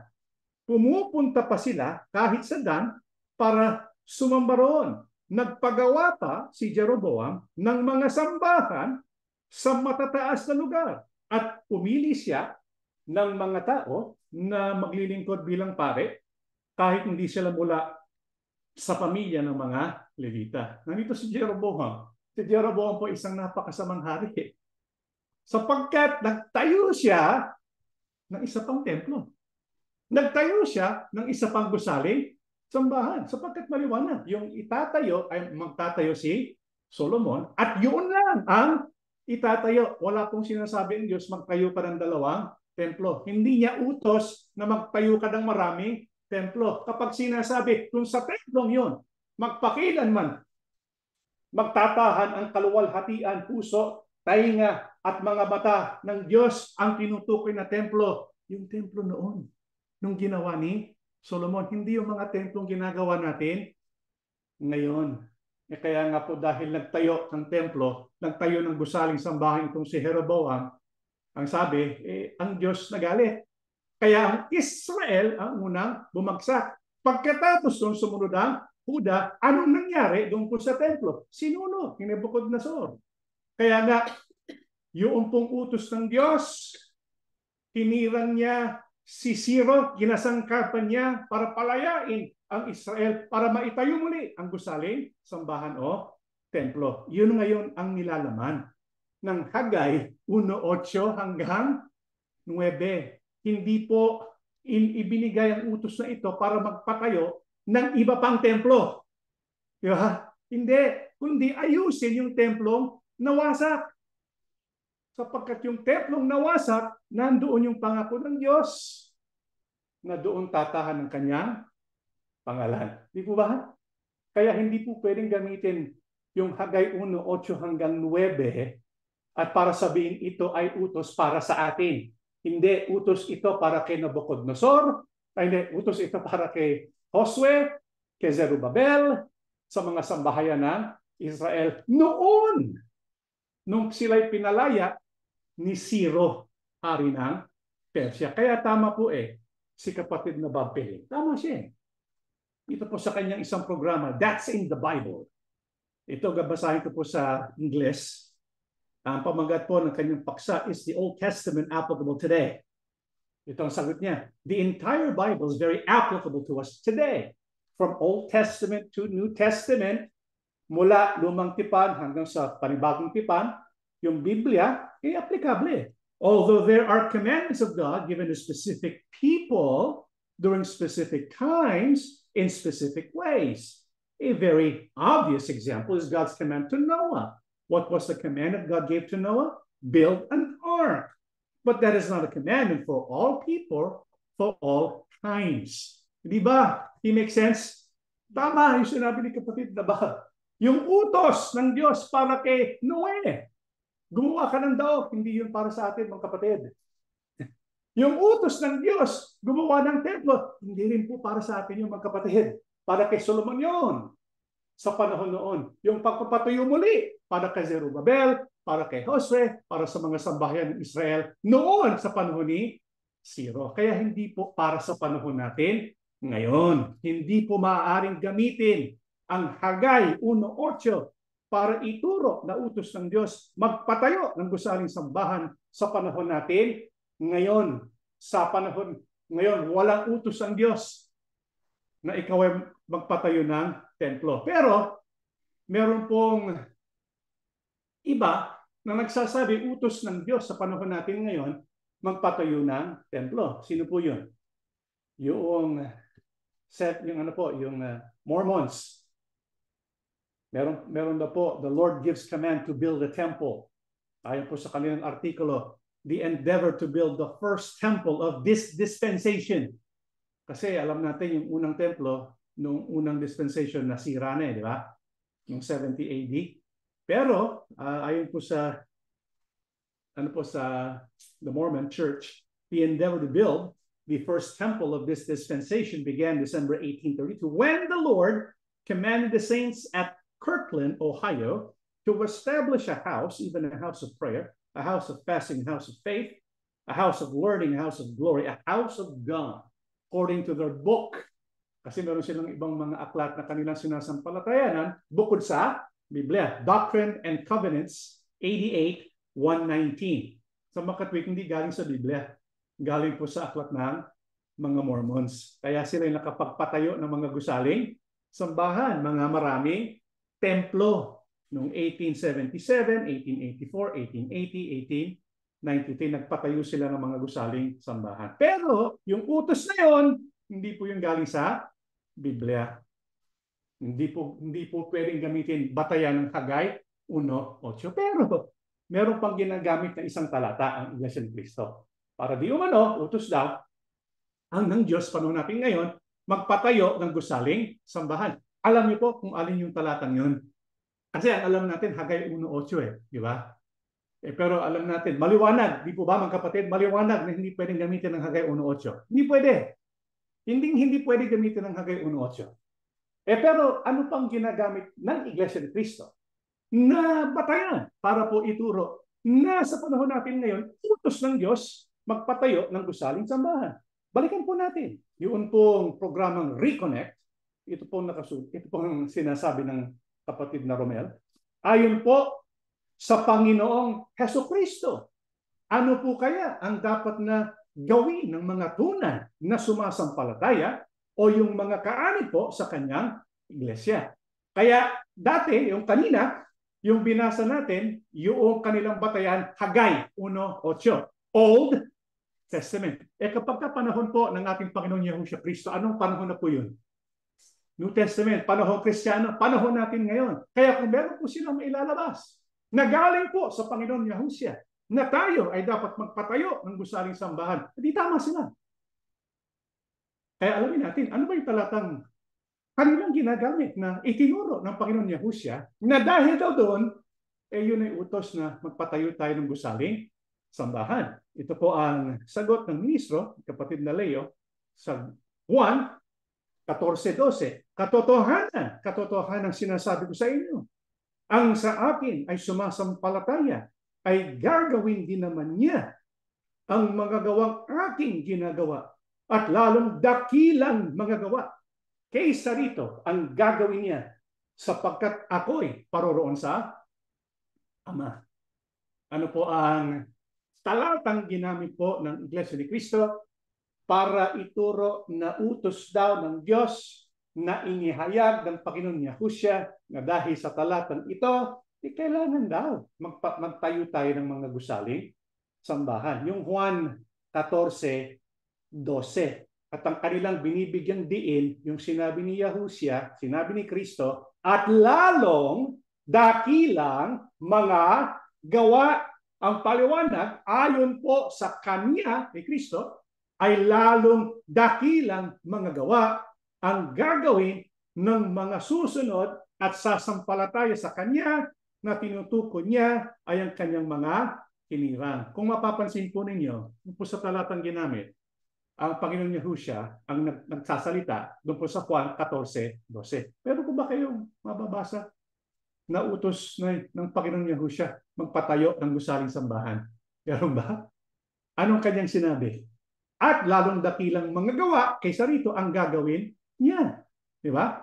Pumupunta pa sila kahit sa Dan para sumamba roon. Nagpagawa pa si Jeroboam ng mga sambahan sa matataas na lugar at pumili siya ng mga tao na maglilingkod bilang pare kahit hindi sila mula sa pamilya ng mga Levita. Nandito si Jeroboam. Si Jeroboam po isang napakasamang hari. Sapagkat nagtayo siya ng isa pang templo. Nagtayo siya ng isa pang gusaling sambahan. Sapagkat maliwanag, yung itatayo ay magtatayo si Solomon at yun lang ang itatayo. Wala pong sinasabi ng Diyos magtayo pa ng dalawang templo. Hindi niya utos na magtayo ka ng maraming templo. Kapag sinasabi, kung sa templong yun, magpakilanman, magtatahan ang kaluwalhatian, puso, tainga, at mga mata ng Diyos ang tinutukoy na templo. Yung templo noon, nung ginawa ni Solomon, hindi yung mga templong ginagawa natin ngayon. Kaya nga po dahil nagtayo ng templo, nagtayo ng gusaling sambahan itong si Jeroboam, ang sabi, ang Diyos nagalit. Kaya ang Israel ang unang bumagsak. Pagkatapos nung sumunod ang Huda, anong nangyari doon po sa templo? Sinunog, ni Nebuchadnezzar. Kaya nga, yung pong utos ng Diyos, hinirang niya si Ciro, ginasangkapan niya para palayain ang Israel para maitayo muli ang gusaling sambahan o templo. Yun ngayon ang nilalaman ng Hagay 1:8 hanggang 9. Hindi po ibinigay ang utos na ito para magpatayo ng iba pang templo. Diba? Hindi. Kundi ayusin yung templong nawasak. Sapagkat yung templong nawasak, nandoon yung pangako ng Diyos na doon tatahan ng kanyang pangalan. Di po ba? Kaya hindi po pwedeng gamitin yung Hagay 1:8 hanggang 9 at para sabihin ito ay utos para sa atin. Hindi, utos ito para kay Nabucodonosor, hindi, utos ito para kay Josue, kay Zerubbabel, sa mga sambahayan ng Israel. Noon, nung sila'y pinalaya ni Ciro, hari ng Persia. Kaya tama po si kapatid na Bob Pele. Tama siya. Ito po sa kanyang isang programa, That's in the Bible. Ito, babasahin ko po sa Ingles. Ang pamagat po ng kanyang paksa is the Old Testament applicable today. Ito ang sagot niya. The entire Bible is very applicable to us today. From Old Testament to New Testament, mula lumang tipan hanggang sa panibagong tipan, yung Biblia ay applicable. Although there are commandments of God given to specific people during specific times in specific ways. A very obvious example is God's command to Noah. What was the command that God gave to Noah? Build an ark. But that is not a commandment for all people, for all times. Di ba? It makes sense? Tama yung sinabi ni kapatid na ba? Yung utos ng Diyos para kay Noe. Gumawa ka ng daog, hindi yun para sa atin, mga kapatid. Yung utos ng Diyos, gumawa ng templo, hindi rin po para sa atin yung mga kapatid. Para kay Solomon yun. Sa panahon noon. Yung pagpapatuyo muli, para kay Zerubbabel, para kay Josue, para sa mga sambahayan ng Israel, noon sa panahon ni Ciro. Kaya hindi po para sa panahon natin ngayon. Hindi po maaaring gamitin ang Hagay 1:8 para ituro na utos ng Diyos magpatayo ng gusaling sambahan sa panahon natin ngayon. Sa panahon ngayon, walang utos ng Diyos na ikaw ay magpatayo ng templo. Pero meron pong iba na nagsasabi utos ng Diyos sa panahon natin ngayon magpatayo ng templo. Sino po yun? Yung Mormons. Meron na po, the Lord gives command to build a temple. Ayon po sa kanilang artikulo, the endeavor to build the first temple of this dispensation. Kasi alam natin yung unang templo, nung unang dispensation nasira na, di ba? Yung 70 AD. Pero ayon po sa the Mormon Church, the endeavor to build the first temple of this dispensation began December 1832 when the Lord commanded the saints at Kirkland, Ohio, to establish a house, even a house of prayer, a house of fasting, a house of faith, a house of learning, a house of glory, a house of God, according to their book. Kasi meron silang ibang mga aklat na kanilang sinasampalatayanan bukod sa Biblia. Doctrine and Covenants, 88:119. Sa mga katwik, hindi galing sa Biblia. Galing po sa aklat ng mga Mormons. Kaya sila yung nakapagpatayo ng mga gusaling sambahan, mga maraming templo noong 1877, 1884, 1880, 1893, nagpatayo sila ng mga gusaling sambahan. Pero yung utos na yon, hindi po yung galing sa Biblia. Hindi po pwedeng gamitin batayan ng Hagay 1:8. Pero meron pang ginagamit na isang talata ang Iglesia ni Cristo. Para di umano, utos daw ang ng Diyos panahon natin ngayon, magpatayo ng gusaling sambahan. Alam niyo po kung alin yung talatang yun. Kasi ang alam natin, Hagay 1:8 di ba? Pero alam natin, maliwanag, di po ba mga kapatid, maliwanag na hindi pwedeng gamitin ng Hagay 1:8. Hindi pwede. Hindi pwede gamitin ng Hagay 1:8. Pero ano pang ginagamit ng Iglesia ni Cristo na batayan para po ituro na sa panahon natin ngayon, utos ng Diyos magpatayo ng gusaling sambahan. Balikan po natin yung pong programang Reconnect. Ito pong sinasabi ng kapatid na Romel. Ayon po sa Panginoong Hesukristo, ano po kaya ang dapat na gawin ng mga tunay na sumasampalataya o yung mga kaanib po sa kanyang iglesia? Kaya dati, yung kanina, yung binasa natin, yung kanilang batayan, Hagay 1:8, Old Testament. Kapag panahon po ng ating Panginoon Yahushua Kristo, anong panahon na po yun? New Testament, panahon Kristiyano, panahon natin ngayon. Kaya kung meron po silang mailalabas, na galing po sa Panginoon Yahushua, na tayo ay dapat magpatayo ng gusaling sambahan, hindi tama sila. Kaya alamin natin, ano ba yung talatang kanilang ginagamit na itinuro ng Panginoon Yahushua, na dahil daw doon, yun ay utos na magpatayo tayo ng gusaling sambahan. Ito po ang sagot ng ministro, kapatid na Leo, sa Juan 14:12. Katotohanan sinasabi ko sa inyo. Ang sa akin ay sumasampalataya, ay gagawin din naman niya ang mga gawang aking ginagawa at lalong dakilang mga gawa. Kaysa rito ang gagawin niya sapagkat ako'y paroroon sa Ama. Ano po ang talatang ginamit po ng Iglesia ni Cristo para ituro na utos daw ng Diyos na inihayag ng Panginoon Yahushua na dahil sa talatang ito, kailangan daw magtayo tayo ng mga gusaling sambahan. Yung Juan 14:12. At ang kanilang binibigyang diin, yung sinabi ni Yahushua, sinabi ni Kristo, at lalong dakilang mga gawa. Ang paliwanag, ayon po sa Kanya, ni Kristo, ay lalong dakilang mga gawa ang gagawin ng mga susunod at sasampalataya sa Kanya na tinutukoy niya ay ang Kanyang mga hinirang. Kung mapapansin po ninyo, po sa talatang ginamit, ang Panginoon Yahushua ang nagsasalita doon po sa Juan 14:12. Pero kung ba kayong mababasa na utos ng Panginoon Yahushua magpatayo ng gusaling sambahan? Meron ba? Anong kanyang sinabi? At lalong dakilang mga gawa kaysa rito ang gagawin niya. Di ba?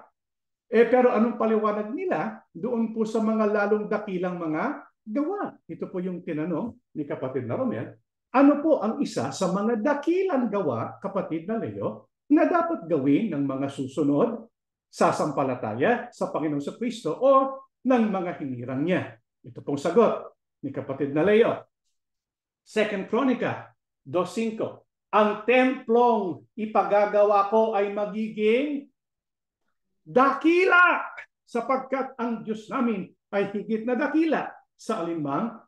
Pero anong paliwanag nila doon po sa mga lalong dakilang mga gawa? Ito po yung tinanong ni kapatid na Romel. Ano po ang isa sa mga dakilang gawa, kapatid na Leo, na dapat gawin ng mga susunod sasampalataya sa Panginoon sa Kristo o ng mga hinirang niya? Ito pong sagot ni kapatid na Leo. 2 Chronica 2:5. Ang templong ipagagawa ko ay magiging dakila sapagkat ang Diyos namin ay higit na dakila sa alinmang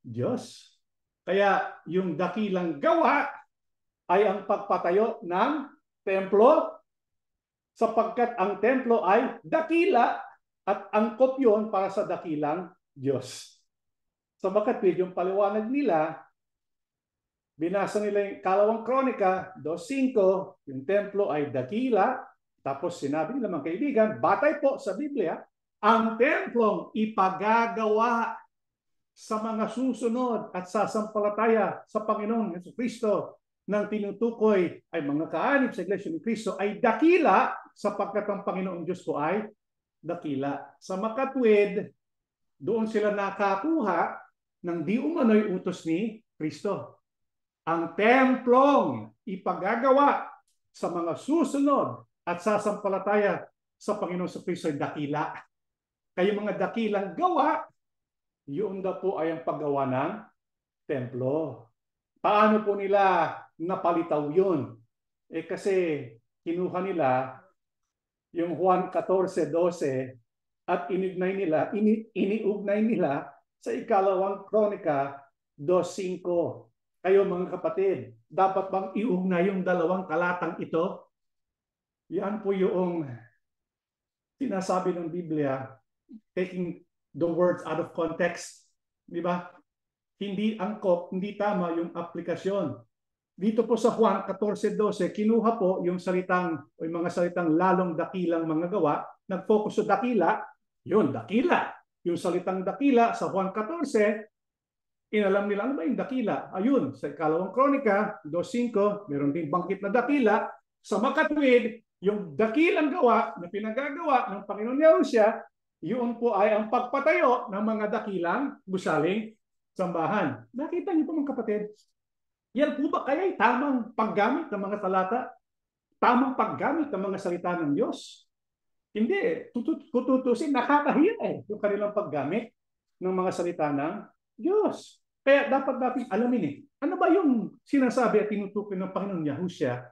Diyos. Kaya yung dakilang gawa ay ang pagpatayo ng templo sapagkat ang templo ay dakila at angkop yon para sa dakilang Diyos. Sa makatwid, yung paliwanag nila, binasa nila yung Kalawang Kronika 2:5, yung templo ay dakila, tapos sinabi nila, mga kaibigan, batay po sa Biblia, ang templong ipagagawa sa mga susunod at sasampalataya sa Panginoong Jesucristo ng tinutukoy ay mga kaanib sa Iglesia ni Cristo ay dakila sapagkat ang Panginoong Diyos ko ay dakila. Sa makatwid, doon sila nakakuha ng di umano'y utos ni Kristo. Ang templong ipagagawa sa mga susunod at sasampalataya sa Panginoong Jesucristo ay dakila. Kaya mga dakilang gawa, yun daw po ay ang paggawa ng templo. Paano po nila napalitaw yun? Kasi kinuha nila yung Juan 14:12 at iniugnay nila sa Ikalawang Kronika 2:5. Kayo mga kapatid, dapat bang iugnay yung dalawang talatang ito? Yan po yung sinasabi ng Biblia, taking the words out of context. Di ba? Hindi angkop, hindi tama yung aplikasyon. Dito po sa Juan 14:12, kinuha po yung salitang o yung mga salitang lalong dakilang mga gawa, nag-focus sa dakila, yun, dakila. Yung salitang dakila sa Juan 14, inalam nila, ano ba yung dakila? Ayun, sa Ikalawang Kronika 2:5, meron din bangkit na dakila. Sa makatwid, yung dakilang gawa na pinagagawa ng Panginoon Yahushua, yun po ay ang pagpatayo ng mga dakilang gusaling sambahan. Nakita niyo po mga kapatid? Yan po ba kaya ay tamang paggamit ng mga talata? Tamang paggamit ng mga salita ng Diyos? Hindi. Kututusin, nakakahiya yung kanilang paggamit ng mga salita ng Diyos. Kaya dapat natin alamin ano ba yung sinasabi at tinutukoy ng Panginoon Yahushua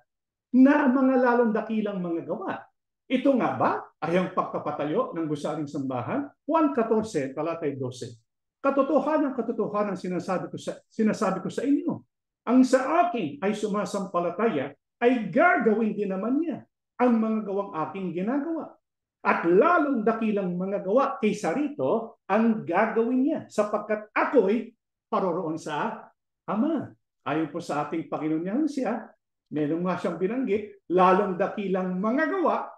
na mga lalong dakilang mga gawa? Ito nga ba ay ang pagkapatayo ng gusaling sambahan? Juan 14, talatay 12. Katotohanan sinasabi ko sa inyo. Ang sa akin ay sumasampalataya ay gagawin din naman niya ang mga gawang aking ginagawa. At lalong dakilang mga gawa kaysa rito ang gagawin niya sapagkat ako'y paroroon sa Ama. Ayon po sa ating Panginoon Yahushua, meron nga siyang binanggit, lalong dakilang mga gawa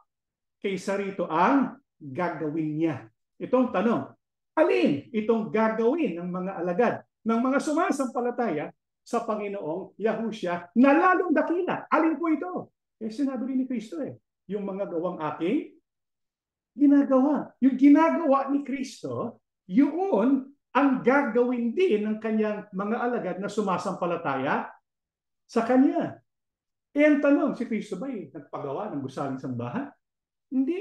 kaysa rito ang gagawin niya. Itong tanong, alin itong gagawin ng mga alagad, ng mga sumasampalataya sa Panginoong Yahushua na lalong dakila? Alin po ito? Sinabi rin ni Kristo yung mga gawang aking ginagawa. Yung ginagawa ni Kristo, yun ang gagawin din ng kanyang mga alagad na sumasampalataya sa kanya. Ang tanong, si Kristo ba nagpagawa ng gusaling sambahan? Hindi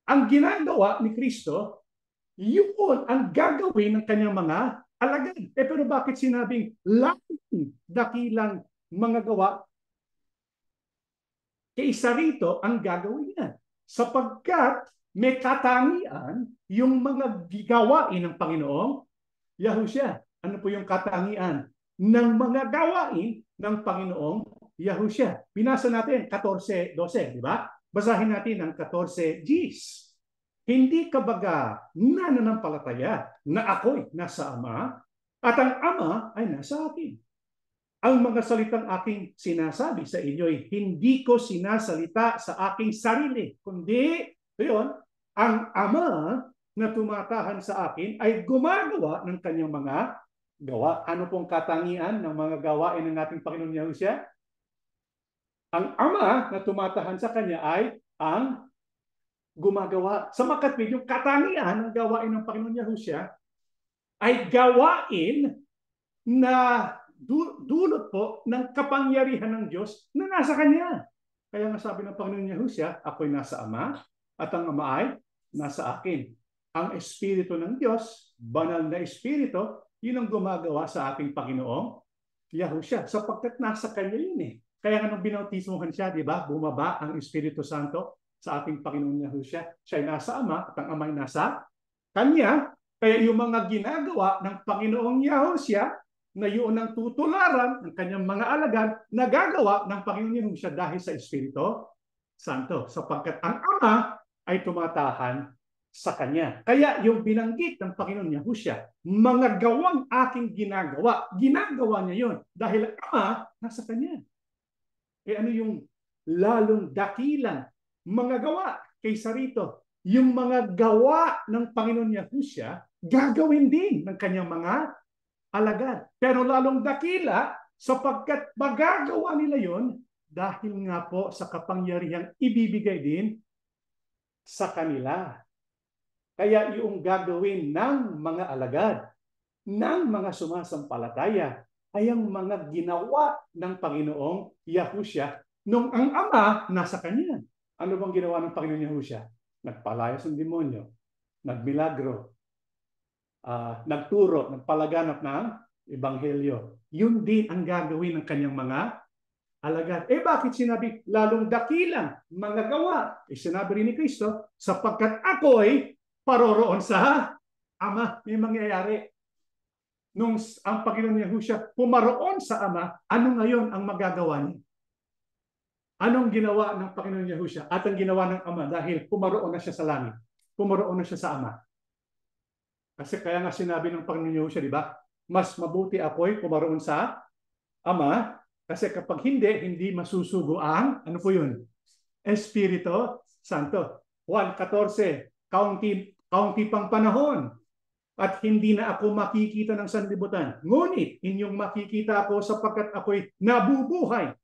Ang ginagawa ni Kristo, yun ang gagawin ng kanyang mga alagad. Pero bakit sinabing lalong dakilang mga gawa kaysa rito ang gagawin niya? Sapagkat may katangian yung mga gawain ng Panginoong Yahushua. Ano po yung katangian ng mga gawain ng Panginoong Yahushua? Binasa natin 14:12, di ba? Basahin natin ang 14:10. Hindi ka baga nananampalataya na ako'y nasa Ama at ang Ama ay nasa akin. Ang mga salitang aking sinasabi sa inyo'y hindi ko sinasalita sa aking sarili, kundi yun, ang Ama na tumatahan sa akin ay gumagawa ng kanyang mga gawa. Ano pong katangian ng mga gawain ng ating Panginoon Yahushua? Ang Ama na tumatahan sa kanya ay ang gumagawa. Sa makatwid, yung katangian ng gawain ng Panginoon Yahushua ay gawain na dulot po ng kapangyarihan ng Diyos na nasa kanya. Kaya nga sabi ng Panginoon Yahushua, ako'y nasa Ama at ang Ama ay nasa akin. Ang Espiritu ng Diyos, banal na Espiritu, yun ang gumagawa sa ating Panginoong Yahushua sapagkat nasa kanya yun Kaya nga nung binautismohan siya, di ba? Bumaba ang Espiritu Santo sa ating Panginoon Yahushua. Siya ay nasa Ama at ang Ama ay nasa kanya. Kaya yung mga ginagawa ng Panginoong Yahushua na yun ang tutularan ng kanyang mga alagad na gagawa ng Panginoon Yahushua dahil sa Espiritu Santo, sapagkat ang Ama ay tumatahan sa Kanya. Kaya yung binanggit ng Panginoon Yahushua, mga gawang aking ginagawa, ginagawa niya yon dahil ang Ama nasa Kanya. Eh ano yung lalong dakilang mga gawa kaysa rito? Yung mga gawa ng Panginoon Yahushua, gagawin din ng kanyang mga alagad. Pero lalong dakila sapagkat magagawa nila yon dahil nga po sa kapangyarihang ibibigay din sa kanila. Kaya yung gagawin ng mga alagad, ng mga sumasampalataya, ay ang mga ginawa ng Panginoong Yahushua nung ang Ama nasa Kanya. Ano bang ginawa ng Panginoong Yahushua? Nagpalayas ng demonyo, nagmilagro, nagturo, nagpalaganap ng ebanghelyo. Yun din ang gagawin ng kanyang mga alagad. Eh bakit sinabi lalong dakilang mga gawa? Eh sinabi rin ni Kristo, sapagkat ako'y paroroon sa Ama. May mangyayari. Nung ang Panginoon Yahushua pumaroon sa Ama, ano ngayon ang magagawa niya? Anong ginawa ng Panginoon Yahushua at ang ginawa ng Ama dahil pumaroon na siya sa langit? Pumaroon na siya sa Ama. Kasi kaya nga sinabi ng Panginoon Yahushua, di ba? Mas mabuti ako'y pumaroon sa Ama kasi kapag hindi masusugo ang, ano po yun? Espiritu Santo. Juan 14, kaunti pang panahon at hindi na ako makikita ng sanlibutan. Ngunit inyong makikita ako sapagkat ako'y nabubuhay.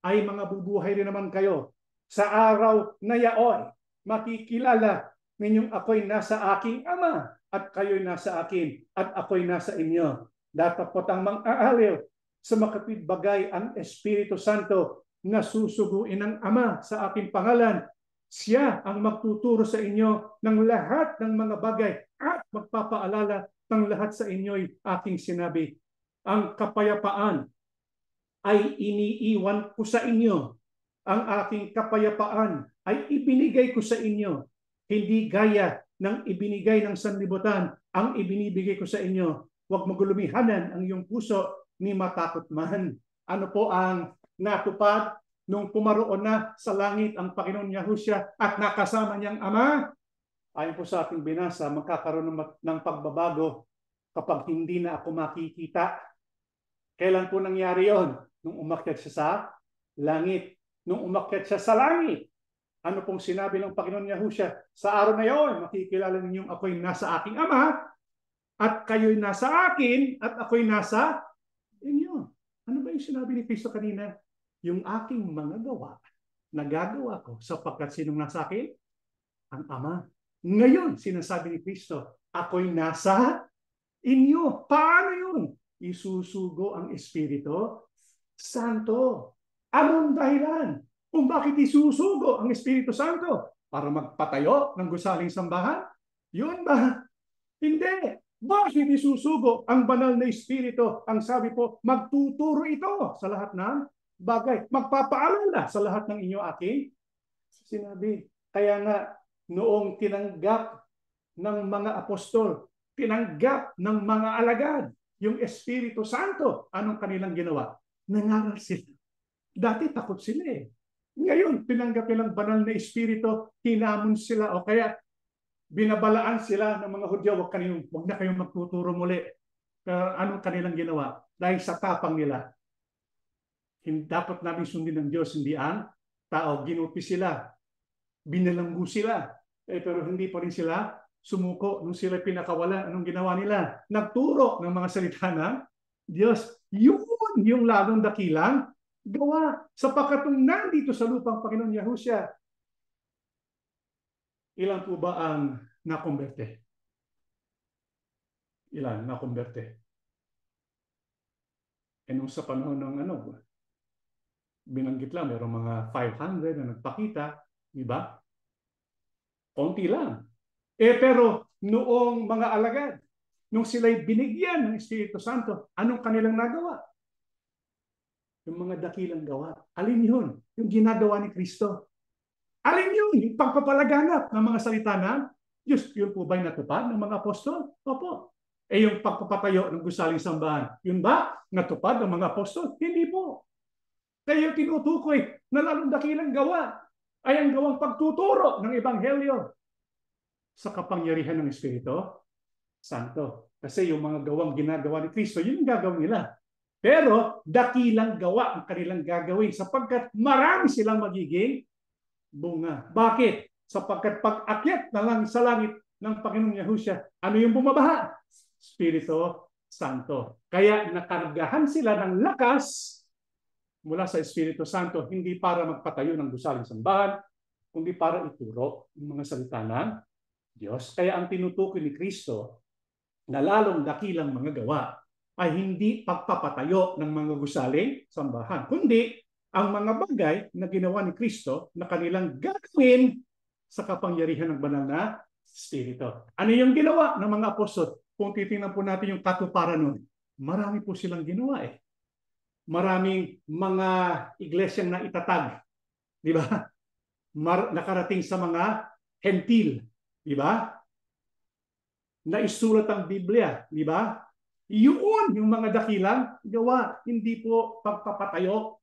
Ay mga bubuhay rin naman kayo. Sa araw na yaon, makikilala ninyong ako'y nasa aking Ama at kayo'y nasa akin at ako'y nasa inyo. Datapot ang mang-aaliw sa makapitbagay ang Espiritu Santo na susuguin ng Ama sa aking pangalan. Siya ang magtuturo sa inyo ng lahat ng mga bagay at magpapaalala ng lahat sa inyo'y aking sinabi. Ang kapayapaan ay iniiwan ko sa inyo. Ang aking kapayapaan ay ibinigay ko sa inyo. Hindi gaya ng ibinigay ng sanlibutan ang ibinibigay ko sa inyo. Huwag magulumihanan ang iyong puso ni matakot man. Ano po ang natupad nung pumaroon na sa langit ang Panginoon Yahushua at nakasama niyang Ama? Ayon po sa ating binasa, magkakaroon ng pagbabago kapag hindi na ako makikita. Kailan po nangyari yon? Nung umakyat siya sa langit. Nung umakyat siya sa langit, ano pong sinabi ng Panginoon Yahushua? Sa araw na yon, makikilala ninyong ako'y nasa aking Ama at kayo'y nasa akin at ako'y nasa inyo. Ano ba yung sinabi ni Kristo kanina? Yung aking mga gawa, nagagawa ko sapagkat sinong nasa akin? Ang Ama. Ngayon, sinasabi ni Kristo, ako'y nasa inyo. Paano yun? Isusugo ang Espiritu Santo. Anong dahilan kung bakit isusugo ang Espiritu Santo? Para magpatayo ng gusaling sambahan? Yun ba? Hindi. Bakit isusugo ang banal na Espiritu? Ang sabi po, magtuturo ito sa lahat ng bagay. Magpapaalala sa lahat ng inyo aking sinabi. Kaya nga, noong tinanggap ng mga apostol, tinanggap ng mga alagad, yung Espiritu Santo, anong kanilang ginawa? Nangaral sila. Dati takot sila eh. Ngayon, tinanggap nilang banal na Espiritu, hinamon sila o kaya binabalaan sila ng mga Hudyo, wag na kayong magtuturo muli. Pero anong kanilang ginawa? Dahil sa tapang nila, dapat namin sundin ng Diyos, hindi ang tao. Ginupi sila, binalanggo sila. Pero hindi pa rin sila sumuko. Nung sila pinakawalan, anong ginawa nila? Nagturo ng mga salita ng Diyos. Yun yung lalong dakilang gawa. Sapagkat nung nandito sa lupang Panginoon Yahushua, ilan po ba ang nakumberte? Ilan nakumberte? E nung sa panahon ng binanggit lang, mayroong mga 500 na nagpakita, di ba? Konti lang. Pero noong mga alagad, nung sila'y binigyan ng Espiritu Santo, anong kanilang nagawa? Yung mga dakilang gawa. Alin yun? Yung ginagawa ni Kristo. Alin yun? Yung pagpapalaganap ng mga salita ng Diyos. Yun po ba'y natupad ng mga apostol? Opo. Yung pagpapatayo ng gusaling sambahan, yun ba natupad ng mga apostol? Hindi po. Kaya yung tinutukoy na lalong dakilang gawa ay ang gawang pagtuturo ng Ebanghelyo sa kapangyarihan ng Espiritu Santo. Kasi yung mga gawang ginagawa ni Kristo, yun ang gagawin nila. Pero dakilang gawa ang kanilang gagawin sapagkat marami silang magiging bunga. Bakit? Sapagkat pag-akyat na lang sa langit ng Panginoong Yahushua, ano yung bumabaha? Espiritu Santo. Kaya nakargahan sila ng lakas mula sa Espiritu Santo, hindi para magpatayo ng gusaling sambahan, kundi para ituro ang mga salita ng Diyos. Kaya ang tinutukoy ni Kristo na lalong dakilang mga gawa ay hindi pagpapatayo ng mga gusaling sambahan, kundi ang mga bagay na ginawa ni Kristo na kanilang gagawin sa kapangyarihan ng banal na Espiritu. Ano yung ginawa ng mga apostol? Kung titingnan po natin yung katuparan nun, marami po silang ginawa eh. Maraming mga iglesyang na itatag, di ba? Nakarating sa mga hentil, di ba? Naisulat ang Biblia, di ba? Yun yung mga dakilang gawa, hindi po pagpapatayo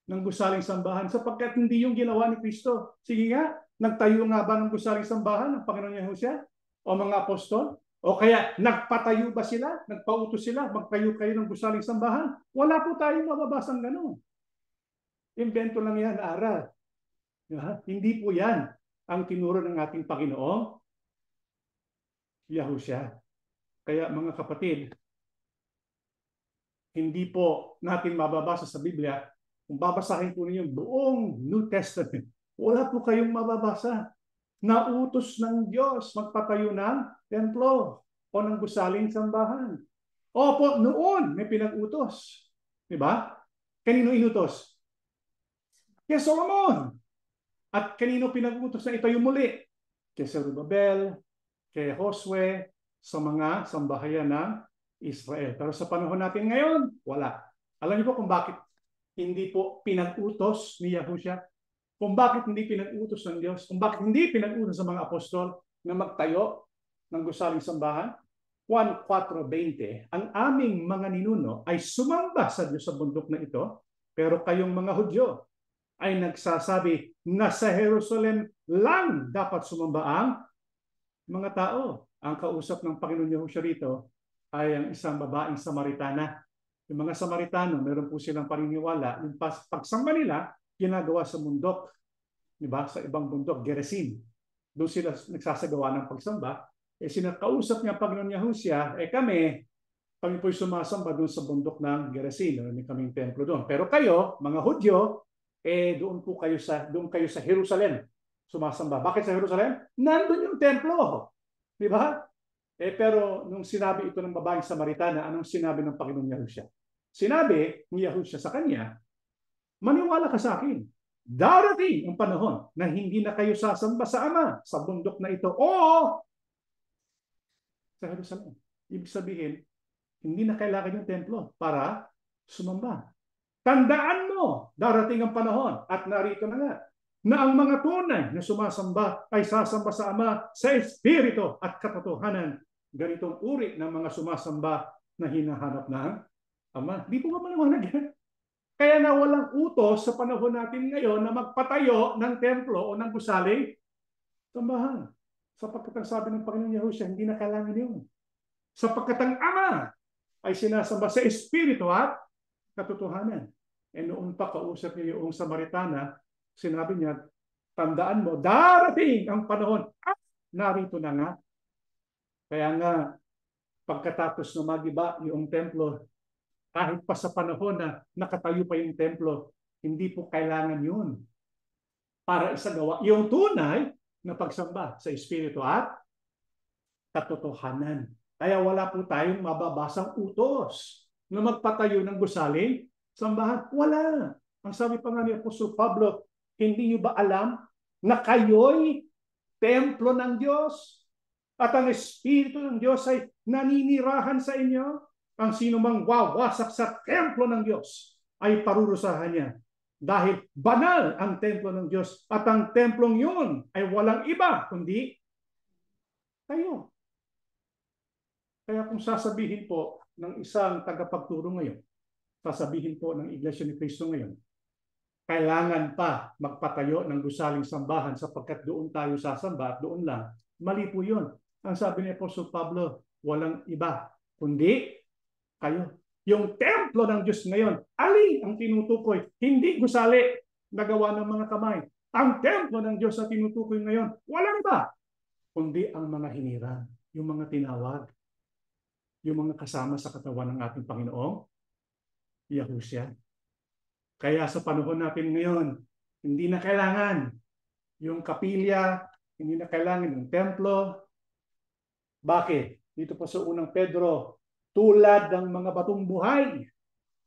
ng gusaling sambahan sapagkat hindi yung ginawa ni Kristo. Sige nga, nagtayo nga ba ng gusaling sambahan ng Panginoon Yahushua o mga apostol? O kaya nagpatayo ba sila? Nagpautos sila? Magtayo kayo ng gusaling sambahan? Wala po tayong mababasang gano'n. Invento lang yan, aral. Hindi po yan ang tinuro ng ating Panginoong Yahushua. Kaya mga kapatid, hindi po natin mababasa sa Biblia. Kung babasahin po ninyo buong New Testament, wala po kayong mababasa na utos ng Diyos magpatayo ng templo o ng gusaling sambahan. Opo, noon may pinag-utos. Diba? Kanino inutos? Kay Solomon. At kanino pinag-utos na itayo muli? Kay Zerubbabel, kay Josue, sa mga sambahayan ng Israel. Pero sa panahon natin ngayon, wala. Alam niyo po kung bakit hindi po pinag-utos ni Yahushua? Kung bakit hindi pinag-utos ng Diyos? Kung bakit hindi pinag-utos sa mga apostol na magtayo ng gusaling sambahan? Juan 4:20, ang aming mga ninuno ay sumamba sa Diyos sa bundok na ito, pero kayong mga Hudyo ay nagsasabi na sa Jerusalem lang dapat sumamba ang mga tao. Ang kausap ng Panginoon Yahushua rito ay ang isang babaeng Samaritana. Yung mga Samaritano, meron po silang paniniwala, yung pagsamba nila, ginagawa sa bundok, di ba? Sa ibang bundok, Gerizim. Doon sila nagsasagawa ng pagsamba. Sinakausap niya Panginoon Yahushua, kami po'y sumasamba doon sa bundok ng Gerizim. Meron kaming templo doon. Pero kayo, mga Hudyo, doon kayo sa Jerusalem sumasamba. Bakit sa Jerusalem? Nandun yung templo. Di ba? Pero nung sinabi ito ng babaeng Samaritana, anong sinabi ng Panginoon Yahushua? Sinabi ni Yahushua sa kanya, maniwala ka sa akin. Darating ang panahon na hindi na kayo sasamba sa Ama sa bundok na ito o sa Jerusalem. Ibig sabihin, hindi na kailangan yung templo para sumamba. Tandaan mo, darating ang panahon at narito na nga, na ang mga tunay na sumasamba ay sasamba sa Ama sa Espiritu at katotohanan. Ganitong uri ng mga sumasamba na hinahanap ng Ama. Di po ba maliwanag yan? Kaya na walang utos sa panahon natin ngayon na magpatayo ng templo o ng gusaling sambahan. Sapagkat ang sabi ng Panginoon Yahushua, hindi na kailangan yun. Sapagkat ang Ama ay sinasamba sa Espiritu at katotohanan. Noon pa kausap niya yung Samaritana, sinabi niya, tandaan mo, darating ang panahon at narito na nga. Kaya nga, pagkatapos na magiba yung templo, kahit pa sa panahon na nakatayo pa yung templo, hindi po kailangan yun para isagawa yung tunay na pagsamba sa Espiritu at katotohanan. Kaya wala po tayong mababasang utos na magpatayo ng gusaling sambahan. Wala. Ang sabi pa nga ni Apostol Pablo, hindi niyo ba alam na kayo'y templo ng Diyos at ang Espiritu ng Diyos ay naninirahan sa inyo? Ang sino mang wawasak sa templo ng Diyos ay parurusahan niya. Dahil banal ang templo ng Diyos at ang templong yun ay walang iba kundi kayo. Kaya kung sasabihin po ng isang tagapagturo ngayon, sasabihin po ng Iglesia ni Cristo ngayon, kailangan pa magpatayo ng gusaling sambahan sapagkat doon tayo sasamba at doon lang. Mali po yun. Ang sabi ni Apostol Pablo, walang iba, kundi kayo. Yung templo ng Diyos ngayon, alin ang tinutukoy? Hindi gusali na gawa ng mga kamay. Ang templo ng Diyos na tinutukoy ngayon, walang iba, kundi ang mga hinirang, yung mga tinawag, yung mga kasama sa katawan ng ating Panginoong Yahushua. Kaya sa panahon natin ngayon, hindi na kailangan yung kapilya, hindi na kailangan yung templo. Bakit? Dito po sa unang Pedro, tulad ng mga batong buhay,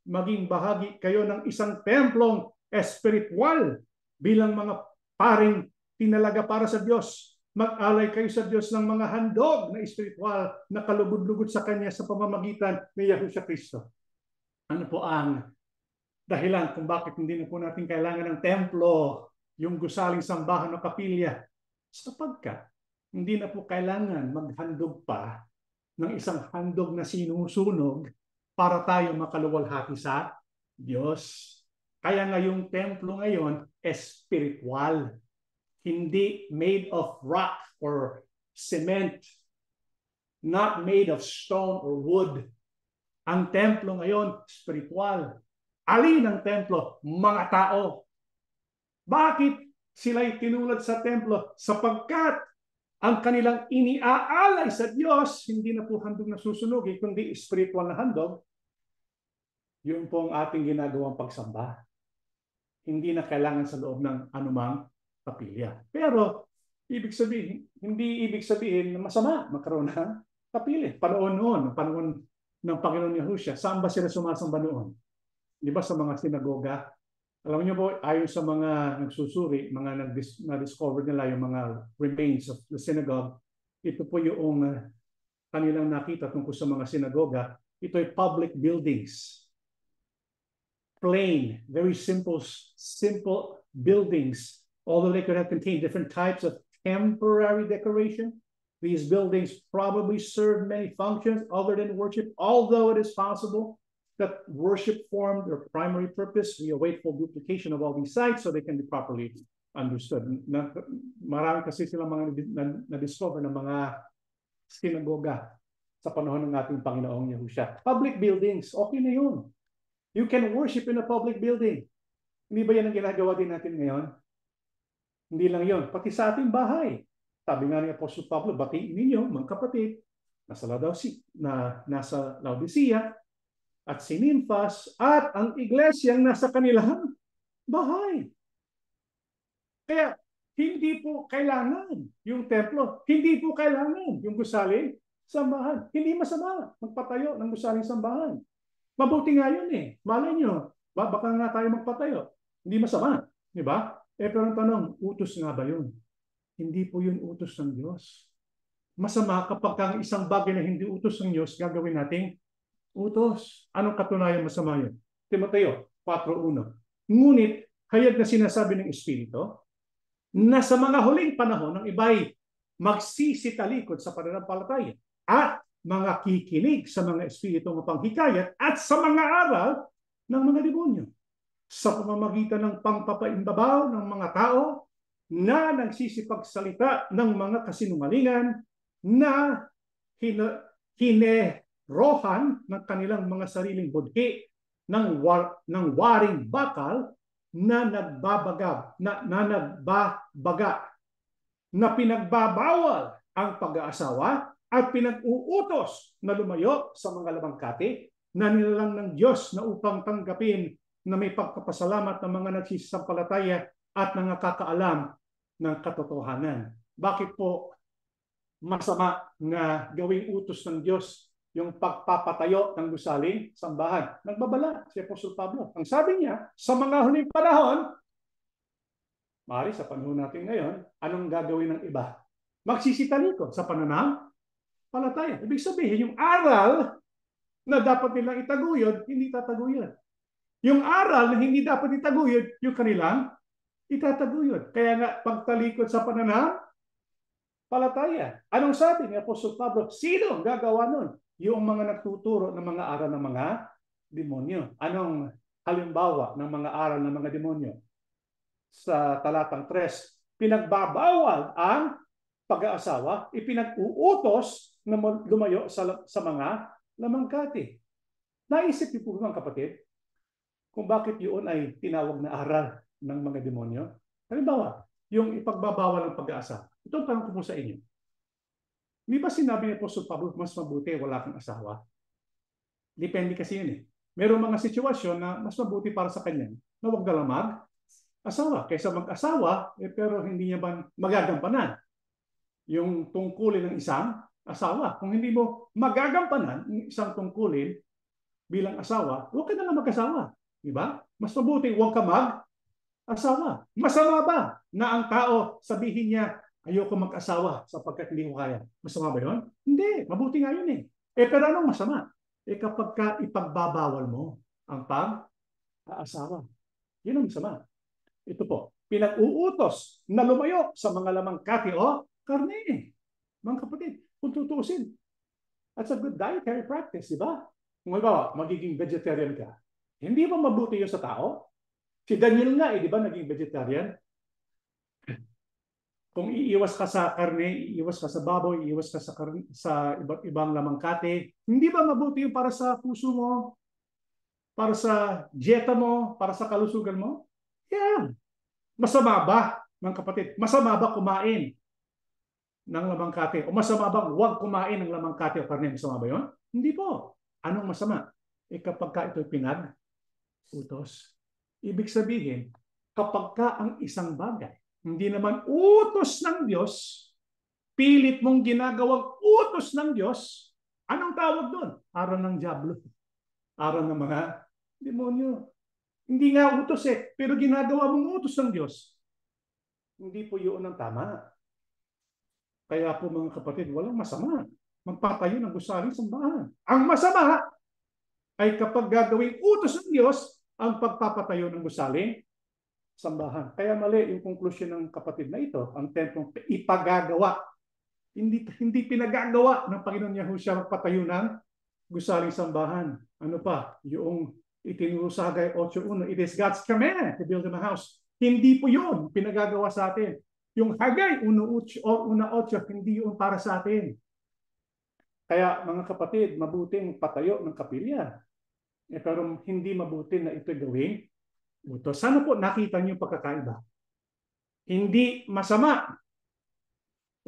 maging bahagi kayo ng isang templong espiritual bilang mga paring tinalaga para sa Diyos. Mag-alay kayo sa Diyos ng mga handog na espiritual na kalugod-lugod sa Kanya sa pamamagitan ni Yahushua Kristo. Ano po ang dahilan kung bakit hindi na po natin kailangan ng templo, yung gusaling sambahan o kapilya? Sapagkat hindi na po kailangan maghandog pa ng isang handog na sinusunog para tayo makaluwalhati sa Diyos. Kaya nga yung templo ngayon, espiritual. Hindi made of rock or cement. Not made of stone or wood. Ang templo ngayon, spiritual. Alin ang templo? Mga tao. Bakit sila'y tinulad sa templo? Sapagkat ang kanilang iniaalay sa Diyos, hindi na po handog na susunugin, kundi spiritual na handog. Yun po ang ating ginagawang pagsamba. Hindi na kailangan sa loob ng anumang kapilya. Pero, hindi ibig sabihin na masama magkaroon ng kapilya. Panahon noon, panahon ng Panginoon Yahushua, saan ba sila sumasamba noon? Di ba sa mga sinagoga? Alam niyo po, ayon sa mga nagsusuri, mga na-discover nila yung mga remains of the synagogue, ito po yung kanilang nakita tungkol sa mga sinagoga. Ito ay public buildings. Plain, very simple buildings. Although they could have contained different types of temporary decoration, these buildings probably served many functions other than worship, although it is possible that worship formed their primary purpose. We await full duplication of all these sites so they can be properly understood. Marami kasi silang mga na-discover ng mga sinagoga sa panahon ng ating Panginoong Yahushua. Public buildings, okay na yun. You can worship in a public building. Hindi ba yan ang ginagawa din natin ngayon? Hindi lang yun, pati sa ating bahay. Sabi nga ni Apostol Pablo, batiin ninyo, mga kapatid, nasa Laodicea, at si Nymphas, at ang iglesyang nasa kanilang bahay. Kaya, hindi po kailangan yung templo. Hindi po kailangan yung gusaling sambahan. Hindi masama magpatayo ng gusaling sambahan. Mabuti nga yun eh. Malay nyo, baka nga tayo magpatayo. Hindi masama. Di ba? Pero ang tanong, utos nga ba yun? Hindi po yun utos ng Diyos. Masama kapag ang isang bagay na hindi utos ng Diyos, gagawin nating utos. Anong katunayan masama yun? Timoteo 4:1. Ngunit, hayag na sinasabi ng Espiritu, na sa mga huling panahon, ng iba'y magsisitalikod sa pananampalataya at mga kikinig sa mga espiritu mapanghikayat at sa mga aral ng mga demonyo sa pamamagitan ng pangpapaimbabaw ng mga tao na nagsisipagsalita ng mga kasinungalingan na hinerohan ng kanilang mga sariling budhi ng waring bakal na nagbabaga na pinagbabawal ang pag-aasawa at pinag-uutos na lumayo sa mga labangkati na nilalang ng Diyos na upang tanggapin na may pagkapasalamat ng mga nagsisampalataya at nakakaalam ng katotohanan. Bakit po masama na gawing utos ng Diyos yung pagpapatayo ng gusaling sambahan? Nagbabala si Apostol Pablo. Ang sabi niya, sa mga huling panahon, maaari sa panahon natin ngayon, anong gagawin ng iba? Magsisitalikod sa pananampalataya. Ibig sabihin, yung aral na dapat nilang itaguyod, hindi tataguyod. Yung aral na hindi dapat itaguyod, yung kanilang itataguyod. Kaya nga, pagtalikod sa pananampalataya. Anong sabi ni Apostol Pablo? Sino ang gagawa nun? Yung mga nagtuturo ng mga aral ng mga demonyo. Anong halimbawa ng mga aral ng mga demonyo? sa talatang 3, pinagbabawal ang pag-aasawa, ipinag-uutos na lumayo sa mga lamangkati. Naisip niyo po mga kapatid, kung bakit yun ay tinawag na aral ng mga demonyo? Halimbawa, yung ipagbabawal ng pag-aasawa. Ito ang tanong ko po sa inyo. Di ba sinabi ni Apostol Pablo, mas mabuti wala kang asawa? Depende kasi yun eh. Merong mga sitwasyon na mas mabuti para sa kanya na huwag na lang mag-asawa. Kaysa mag-asawa, pero hindi niya ba magagampanan yung tungkulin ng isang asawa. Kung hindi mo magagampanan yung isang tungkulin bilang asawa, huwag ka na lang mag-asawa. Diba? Mas mabuti huwag ka mag-asawa. Masama ba na ang tao sabihin niya, ayoko mag-asawa sapagkat hindi ko kaya? Masama ba yun? Hindi. Mabuti nga yun eh. Pero anong masama? Kapag ka ipagbabawal mo ang pag-aasawa. Yun ang masama. Ito po, pinag-uutos na lumayo sa mga lamangkati o karne. Mga kapatid, kung tutuusin, that's a good dietary practice, di ba? Kung halimbawa, magiging vegetarian ka, hindi ba mabuti yun sa tao? Si Daniel nga, di ba, naging vegetarian? Kung iiwas ka sa karne, iiwas ka sa baboy, iiwas ka sa iba't ibang lamangkate, hindi ba mabuti yung para sa puso mo, para sa dieta mo, para sa kalusugan mo? Yeah. Masama ba, mga kapatid? Masama ba kumain ng lamangkate? O masama bang huwag kumain ng lamangkate o karne? Masama ba yun? Hindi po. Anong masama? Kapag ka ito'y pinag-utos. Ibig sabihin, kapag ka ang isang bagay hindi naman utos ng Diyos, pilit mong ginagawang utos ng Diyos, anong tawag doon? Aral ng diablo. Aral ng mga demonyo. Hindi nga utos pero ginagawa mong utos ng Diyos. Hindi po yun ang tama. Kaya po mga kapatid, walang masama magpatayo ng gusaling sambahan. Ang masama ay kapag gagawing utos ng Diyos ang pagpapatayo ng gusaling sambahan. Kaya mali yung konklusyon ng kapatid na ito, ang templong ipagagawa. Hindi pinagagawa ng Panginoon Yahushua magpatayo ng gusaling sambahan. Ano pa? Yung itinuro sa Haggai 8:1, it is God's command to build him a house. Hindi po yun pinagagawa sa atin. Yung Haggai 1:8, hindi yun para sa atin. Kaya mga kapatid, mabuting patayo ng kapilya. Pero hindi mabuti na ito gawing utos. Sana po nakita niyo yung pagkakaiba. Hindi masama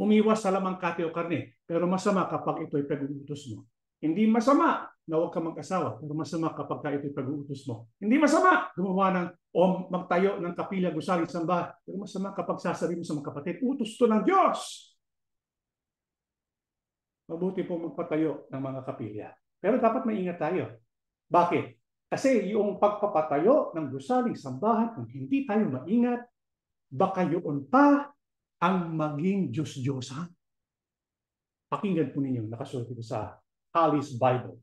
umiwas sa lamangkate o karne, pero masama kapag ito'y pag-uutos mo. Hindi masama na huwag ka mag-asawa, pero masama kapag ito'y pag-uutos mo. Hindi masama gumawa o magtayo ng kapilya, gusaling sambahan, pero masama kapag sasabihin mo sa mga kapatid, utos to ng Diyos. Mabuti po magpatayo ng mga kapilya. Pero dapat maingat tayo. Bakit? Kasi yung pagpapatayo ng gusaling sambahan, kung hindi tayo maingat, baka yun pa ang maging Diyos-Diyosan. Pakinggan po ninyo, nakasulat ito sa Holly's Bible.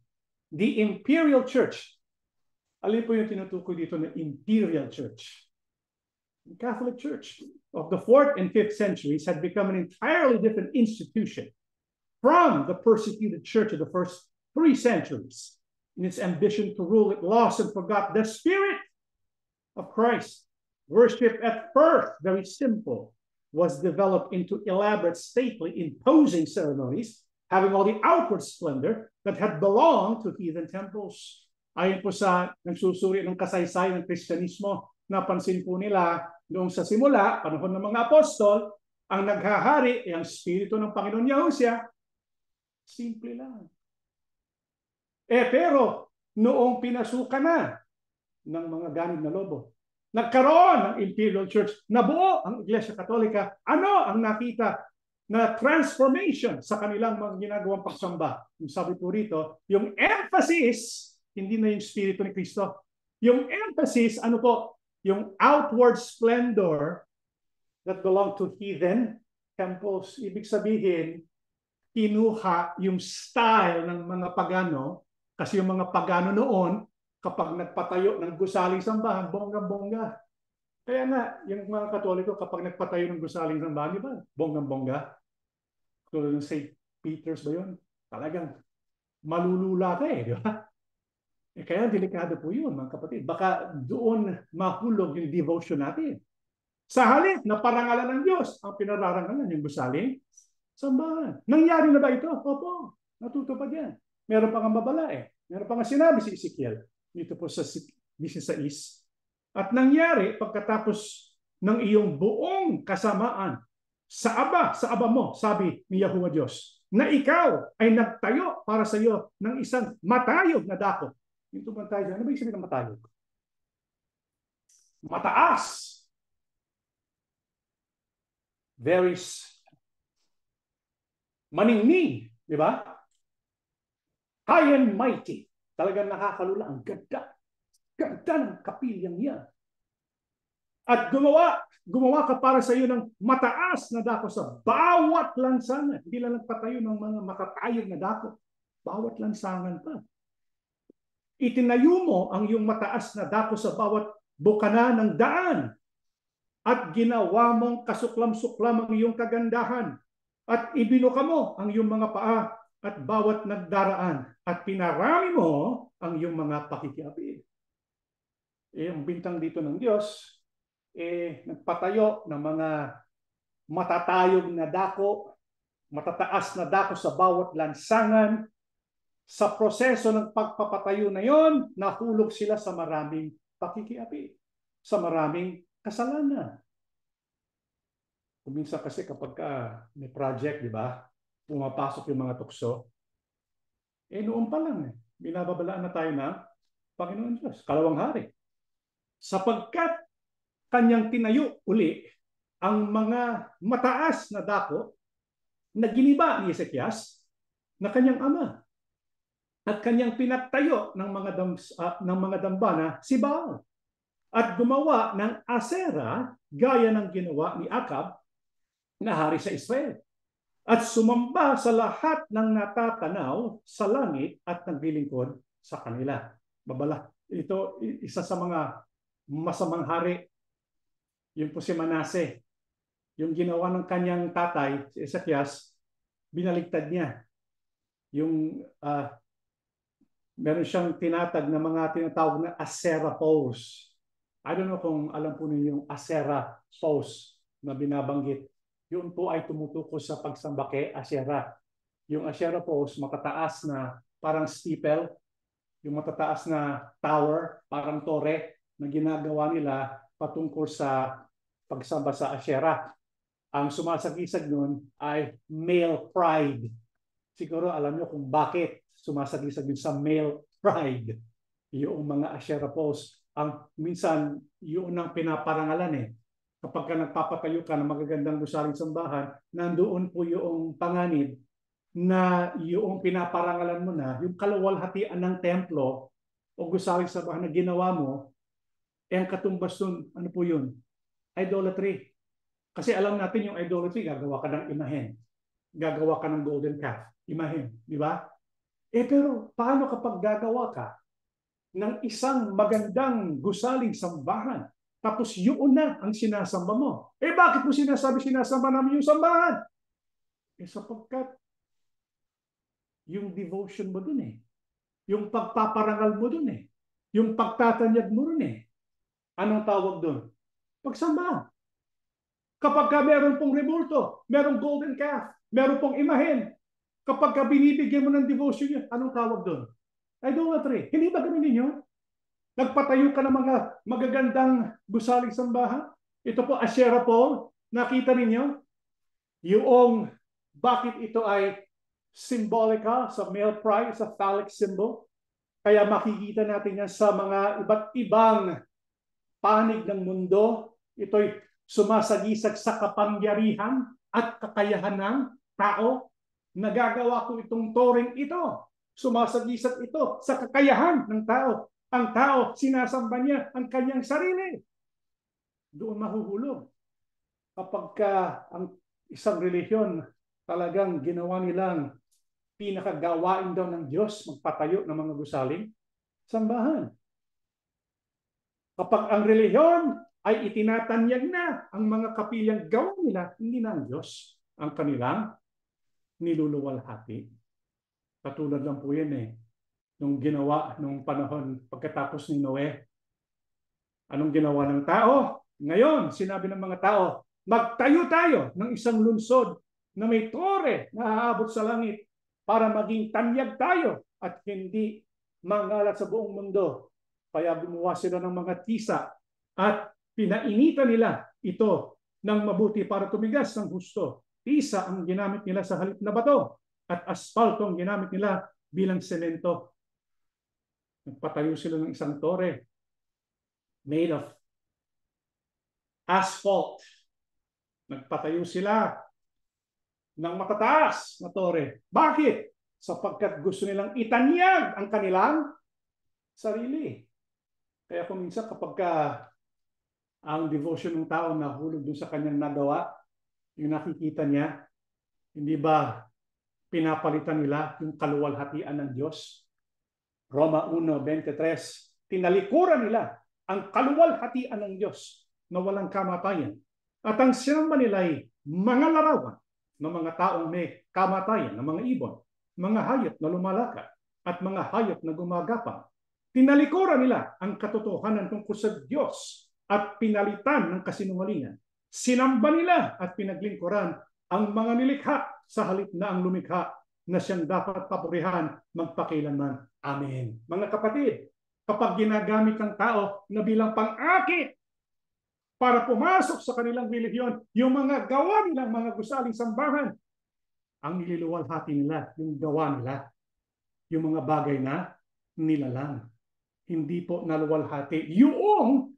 The Imperial Church. Alin po yung tinutukoy dito na Imperial Church? The Catholic Church of the 4th and 5th centuries had become an entirely different institution from the persecuted church of the first 3 centuries. In its ambition to rule, it lost and forgot the spirit of Christ. Worship at first, very simple, was developed into elaborate, stately, imposing ceremonies, having all the outward splendor that had belonged to heathen temples. Ayon po sa nagsusuri ng kasaysayan ng Kristyanismo, napansin po nila noong sa simula, panahon ng mga apostol, ang naghahari ay ang Espiritu ng Panginoon Yahushua. Simple lang. Pero noong pinasukan na ng mga ganib na lobo, nagkaroon ng Imperial Church, nabuo ang Iglesia Katolika, ano ang nakita na transformation sa kanilang mga ginagawang pagsamba? Yung sabi po rito, yung emphasis, hindi na yung Espiritu ni Kristo. Yung emphasis, ano po? Yung outward splendor that belong to heathen temples. Ibig sabihin, kinuha yung style ng mga pagano. Kasi yung mga pagano noon, kapag nagpatayo ng gusaling sambahan, bonggang-bongga. Kaya nga, yung mga Katoliko, kapag nagpatayo ng gusaling sambahan, di ba? Bonggang-bongga. Tulad ng St. Peter's ba yun? Talagang malulula ka di ba? Kaya delikado po yun, mga kapatid. Baka doon mahulog yung devotion natin. Sa halip na parangalan ng Diyos, ang pinararangalan yung gusaling sambahan. Nangyari na ba ito? Opo, natutupad yan. Meron pa nga babala eh. Meron pa nga sinabi si Ezekiel dito po sa 16. At nangyari pagkatapos ng iyong buong kasamaan sa aba mo, sabi ni Yahuwah Diyos, na ikaw ay nagtayo para sa iyo ng isang matayog na dako. Ito ba tayo? Ano ba yung sabihin ng matayog? Mataas. Very maningning, di ba? High and mighty. Talagang nakakalula. Ang ganda. Ganda ng kapilyang yan. At gumawa ka para sa iyo ng mataas na dako sa bawat lansangan. Hindi lang nagpatayo ng mga matatayog na dako. Bawat lansangan pa. Itinayo mo ang iyong mataas na dako sa bawat bukana ng daan. At ginawa mong kasuklam-suklam ang iyong kagandahan. At ibinuka mo ang iyong mga paa at bawat nagdaraan. At pinarami mo ang iyong mga pakikiapid. Ang bintang dito ng Diyos, nagpatayo ng mga matatayog na dako, matataas na dako sa bawat lansangan. Sa proseso ng pagpapatayo na yon, nahulog sila sa maraming pakikiapid, sa maraming kasalanan. Kuminsan kasi kapag may project, di ba, pumapasok yung mga tukso, noon pa lang, binababalaan na tayo ng Panginoon Diyos, kalawang hari. Sapagkat kanyang tinayo uli ang mga mataas na dako na giniba ni Ezekias na kanyang ama. At kanyang pinagtayo ng mga dambana si Baal. At gumawa ng Asera gaya ng ginawa ni Akab na hari sa Israel. At sumamba sa lahat ng natatanaw sa langit at naglilingkod sa kanila. Babala. Ito isa sa mga masamang hari. Yung po si Manase. Yung ginawa ng kanyang tatay, si Ezekias, binaligtad niya. Yung meron siyang tinatag na mga tinatawag na Asera pose. I don't know kung alam po ninyo yung Asera pose na binabanggit. Yun po ay tumutukoy sa pagsamba kay Asera. Yung Asera pose, matataas na parang steeple, yung matataas na tower, parang tore, na ginagawa nila patungkol sa pagsamba sa Asera. Ang sumasagisag nun ay male pride. Siguro alam nyo kung bakit sumasagisag din sa male pride. Yung mga Asherah post. Minsan, yun ang pinaparangalan Kapag ka nagpapatayo ka ng magagandang gusaling sambahan, nandoon po yung panganib na yung pinaparangalan mo na, yung kaluwalhatian ng templo o gusaling sambahan na ginawa mo, ang katumbas nun, ano po yun? Idolatry. Kasi alam natin yung idolatry, gagawa ka ng imahen. Gagawa ka ng golden calf. Imahen, di ba? Pero paano kapag gagawa ka ng isang magandang gusaling sambahan, tapos yun na ang sinasamba mo? Bakit mo sinasamba namin yung sambahan? Sapagkat yung devotion mo dun yung pagpaparangal mo dun yung pagtatanyag mo dun Anong tawag dun? Pagsamba. Kapag ka meron pong rebulto, merong golden calf, meron pong imahen, kapag ka binibigyan mo ng devotion yun, anong tawag doon? Idolatry. Hindi ba ganun ninyo? Nagpatayo ka ng mga magagandang gusaling sambahan? Ito po, Asherah po, nakita ninyo? Yung bakit ito ay symbolika sa male pride, sa phallic symbol. Kaya makikita natin yan sa mga iba't ibang panig ng mundo. Ito'y sumasagisag sa kapangyarihan at kakayahan ng tao. Nagagawa ko itong toring ito. Sumasagisag ito sa kakayahan ng tao. Ang tao, sinasamba niya ang kanyang sarili. Doon mahuhulog. Kapag ang isang relihiyon talagang ginawa nilang pinakagawain daw ng Diyos, magpatayo ng mga gusaling sambahan. Kapag ang relihiyon ay itinatanyag na ang mga kapilyang gawa nila, hindi na ang Diyos ang kanilang niluluwalhati. Katulad lang po yan nung ginawa nung panahon pagkatapos ni Noe. Anong ginawa ng tao? Ngayon, sinabi ng mga tao, magtayo tayo ng isang lungsod na may tore na aabot sa langit para maging tanyag tayo at hindi mangalat sa buong mundo. Kaya gumawa sila ng mga tisa at pinainitan nila ito ng mabuti para tumigas ng husto. Tisa ang ginamit nila sa halip na bato at aspalto ang ginamit nila bilang semento. Nagpatayo sila ng isang tore made of asphalt. Nagpatayo sila ng matataas na tore. Bakit? Sapagkat gusto nilang itanyag ang kanilang sarili. Kaya kung minsan kapag ang devotion ng tao nahulog dun sa kanyang nagawa, yung nakikita niya, hindi ba pinapalitan nila yung kaluwalhatian ng Diyos? Roma 1:23, tinalikuran nila ang kaluwalhatian ng Diyos na walang kamatayan. At ang sinamba nila ay mga larawan ng mga taong may kamatayan, ng mga ibon, mga hayop na lumalakad, at mga hayop na gumagapang. Tinalikuran nila ang katotohanan tungkol sa Diyos at pinalitan ng kasinungalingan. Sinamba nila at pinaglingkuran ang mga nilikha sa halip na ang lumikha na siyang dapat papurihan magpakilanman. Amen. Mga kapatid, kapag ginagamit ng tao na bilang pang-akit para pumasok sa kanilang relihiyon, yung mga gawa nilang mga gusaling sambahan, ang niluluwalhati nila, yung gawa nila, yung mga bagay na nilalang. Hindi po naluwalhati yung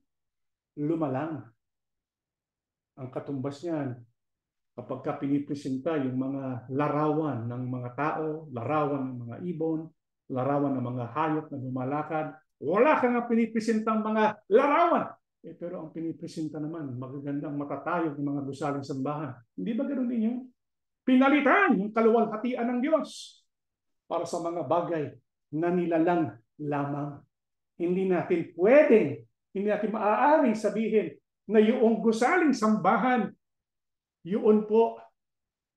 lumalang. Ang katumbas niyan, kapag ka pinipresenta yung mga larawan ng mga tao, larawan ng mga ibon, larawan ng mga hayop na lumalakad, wala kang pinipresentang mga larawan. Pero ang pinipresenta naman, magagandang matatayog ng mga gusaling sambahan. Hindi ba ganoon ninyo? Pinalitan yung kaluwalhatian ng Diyos para sa mga bagay na nilalang lamang. Hindi natin maaaring sabihin na yung gusaling sambahan, yun po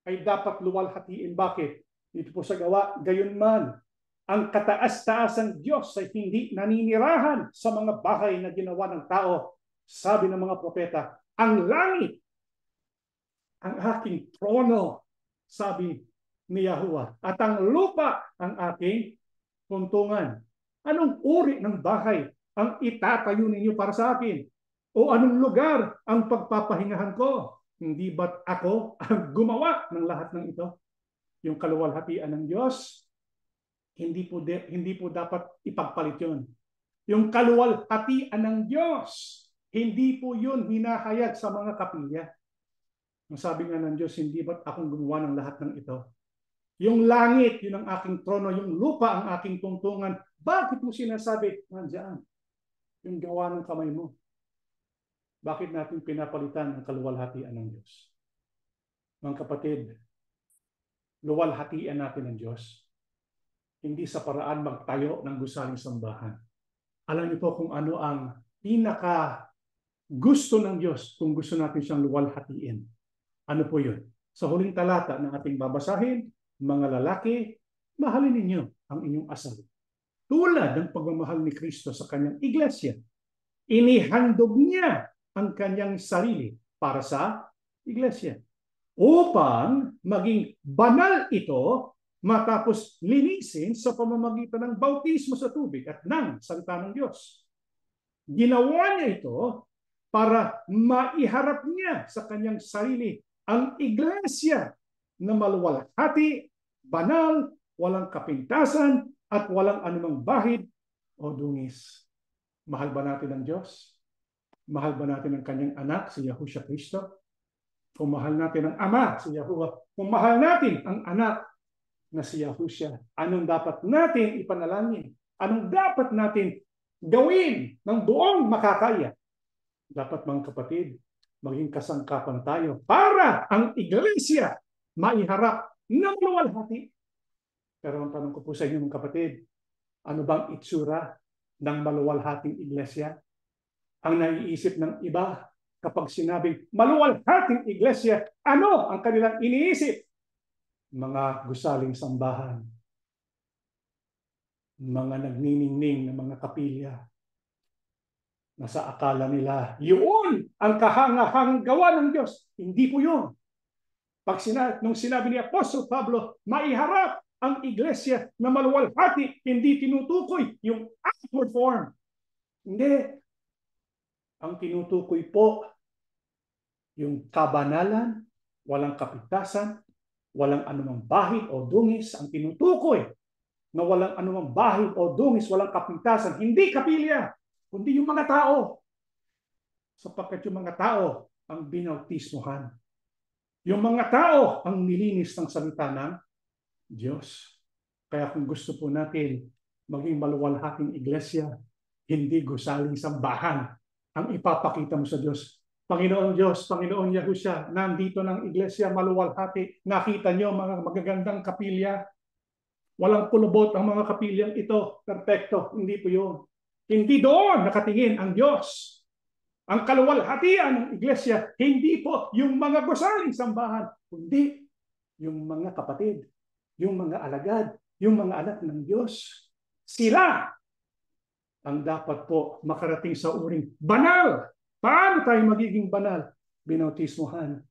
ay dapat luwalhatiin. Bakit? Dito po sa gawa, gayon man, ang kataas-taasang Diyos ay hindi naninirahan sa mga bahay na ginawa ng tao. Sabi ng mga propeta, ang langit, ang aking trono, sabi ni Yahuwah, at ang lupa, ang aking tuntungan. Anong uri ng bahay ang itatayo ninyo para sa akin? O anong lugar ang pagpapahingahan ko? Hindi ba't ako ang gumawa ng lahat ng ito? Yung kaluwalhatian ng Diyos, hindi po dapat ipagpalit yun. Yung kaluwalhatian ng Diyos, hindi po yun hinahayag sa mga kapilya. Ang sabi nga ng Diyos, hindi ba't akong gumawa ng lahat ng ito? Yung langit, yun ang aking trono, yung lupa ang aking tungtungan. Bakit mo sinasabi, nandiyan, yung gawa ng kamay mo? Bakit natin pinapalitan ang kaluwalhatian ng Diyos? Mga kapatid, luwalhatian natin ng Diyos. Hindi sa paraan magtayo ng gusaling sambahan. Alam niyo po kung ano ang pinaka gusto ng Diyos kung gusto natin siyang luwalhatiin. Ano po yun? Sa huling talata na ating babasahin, mga lalaki, mahalin ninyo ang inyong asawa. Tulad ng pagmamahal ni Kristo sa kanyang iglesia, inihandog niya ang kanyang sarili para sa iglesia upang maging banal ito matapos linisin sa pamamagitan ng bautismo sa tubig at ng salita ng Diyos. Ginawa niya ito para maiharap niya sa kanyang sarili ang iglesia na maluwalhati, banal, walang kapintasan, at walang anumang bahid o dungis. Mahal ba natin ang Diyos? Mahal ba natin ang kanyang anak, si Yahushua Kristo? Kung mahal natin ang ama, si Yahuwah, kung mahal natin ang anak na si Yahushua, anong dapat natin ipanalangin? Anong dapat natin gawin ng buong makakaya? Dapat mga kapatid, maging kasangkapan tayo para ang iglesia maiharap ng luwalhati. Pero ang tanong ko po sa inyo mga kapatid, ano bang itsura ng maluwalhating iglesia? Ang naiisip ng iba kapag sinabing maluwalhating iglesia, ano ang kanilang iniisip? Mga gusaling sambahan, mga nagniningning na mga kapilya, Nasa akala nila, yun ang kahangahangang gawa ng Diyos. Hindi po yun. Nung sinabi ni Apostol Pablo, maiharap ang iglesia na maluwalhati, hindi tinutukoy yung outward form. Hindi. Ang tinutukoy po, yung kabanalan, walang kapintasan, walang anumang bahid o dungis. Ang tinutukoy na walang anumang bahid o dungis, walang kapintasan, hindi kapilya, kundi yung mga tao. Sapagkat yung mga tao ang binautismohan. Yung mga tao ang nilinis ng salita ng Diyos. Kaya kung gusto po natin maging maluwalhating iglesia, hindi gusaling sambahan ang ipapakita mo sa Diyos. Panginoon Diyos, Panginoon Yahushua, nandito ng iglesia maluwalhati. Nakita niyo mga magagandang kapilya. Walang pulubot ang mga kapilyang ito. Perfecto. Hindi po yun. Hindi doon nakatingin ang Diyos. Ang kaluwalhatian ng iglesia, hindi po yung mga gusaling sambahan, kundi yung mga kapatid, yung mga alagad, yung mga anak ng Diyos. Sila ang dapat po makarating sa uring banal. Paano tayo magiging banal? Binautismohan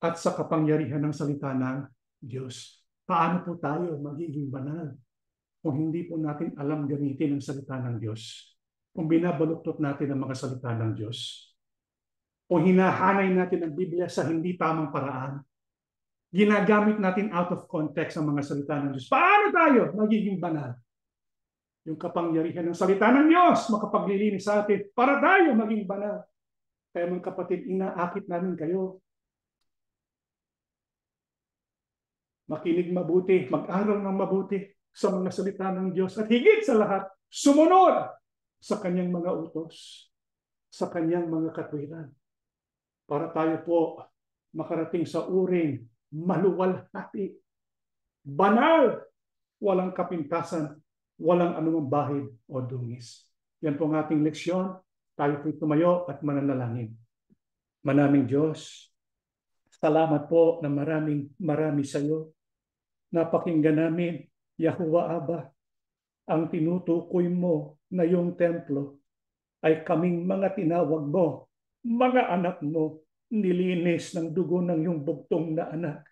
at sa kapangyarihan ng salita ng Diyos. Paano po tayo magiging banal kung hindi po natin alam gamitin ang salita ng Diyos? Kung binabaluktot natin ang mga salita ng Diyos, o hinahanay natin ang Biblia sa hindi tamang paraan, ginagamit natin out of context ang mga salita ng Diyos, paano tayo magiging banal? Yung kapangyarihan ng salita ng Diyos makapaglilinis sa atin para tayo maging banal. Kaya mga kapatid, inaakit namin kayo. Makinig mabuti, mag-aral ng mabuti sa mga salita ng Diyos at higit sa lahat, sumunod sa kanyang mga utos, sa kanyang mga katwiran, para tayo po makarating sa uring maluwalhati, banal, walang kapintasan, walang anumang bahid o dungis. Yan po ang ating leksyon. Tayo po tumayo at mananalangin. Manaming Diyos, salamat po na marami sa iyo. Napakinggan namin, Yahuwah Abba, ang tinutukoy mo na yung templo ay kaming mga tinawag mo, mga anak mo, nilinis ng dugo ng iyong bugtong na anak.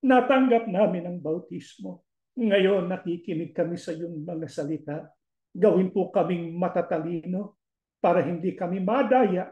Natanggap namin ang bautismo. Ngayon nakikinig kami sa iyong mga salita. Gawin po kaming matatalino para hindi kami madaya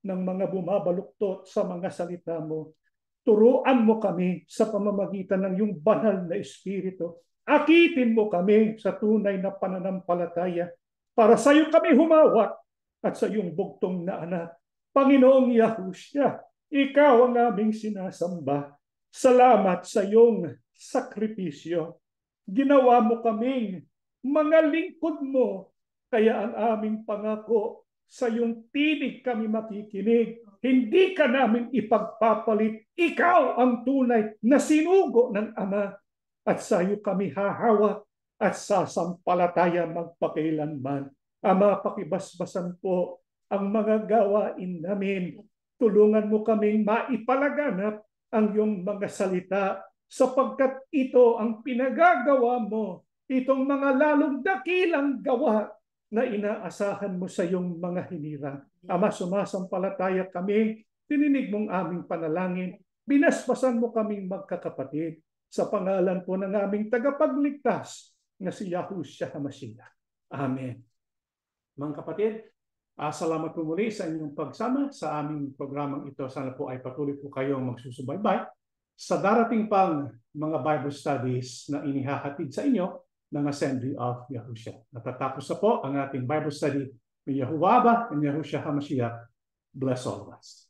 ng mga bumabaluktot sa mga salita mo. Turuan mo kami sa pamamagitan ng iyong banal na Espiritu. Akitin mo kami sa tunay na pananampalataya para sa iyo kami humawak at sa iyong bugtong na anak. Panginoong Yahushua, ikaw ang aming sinasamba. Salamat sa iyong sakripisyo. Ginawa mo kaming mga lingkod mo, kaya ang aming pangako, sa iyong tinig kami makikinig. Hindi ka namin ipagpapalit. Ikaw ang tunay na sinugo ng Ama. At sa iyo kami hahawak at sasampalataya magpakailanman. Ama, pakibasbasan po ang mga gawain namin. Tulungan mo kaming maipalaganap ang iyong mga salita sapagkat ito ang pinagagawa mo, itong mga lalong dakilang gawa na inaasahan mo sa iyong mga hinirang. Ama, sumasampalataya kami, tininig mong aming panalangin, binasbasan mo kaming magkakapatid sa pangalan po ng aming tagapagligtas na si Yahushua HaMashiach. Amen. Mga kapatid, salamat po muli sa inyong pagsama sa aming programang ito. Sana po ay patuloy po kayong magsusubaybay sa darating pang mga Bible studies na inihahatid sa inyo ng Assembly of Yahushua. Natatapos na po ang ating Bible study ni Yahuwah Abba and Yahushua HaMashiach. Bless all of us.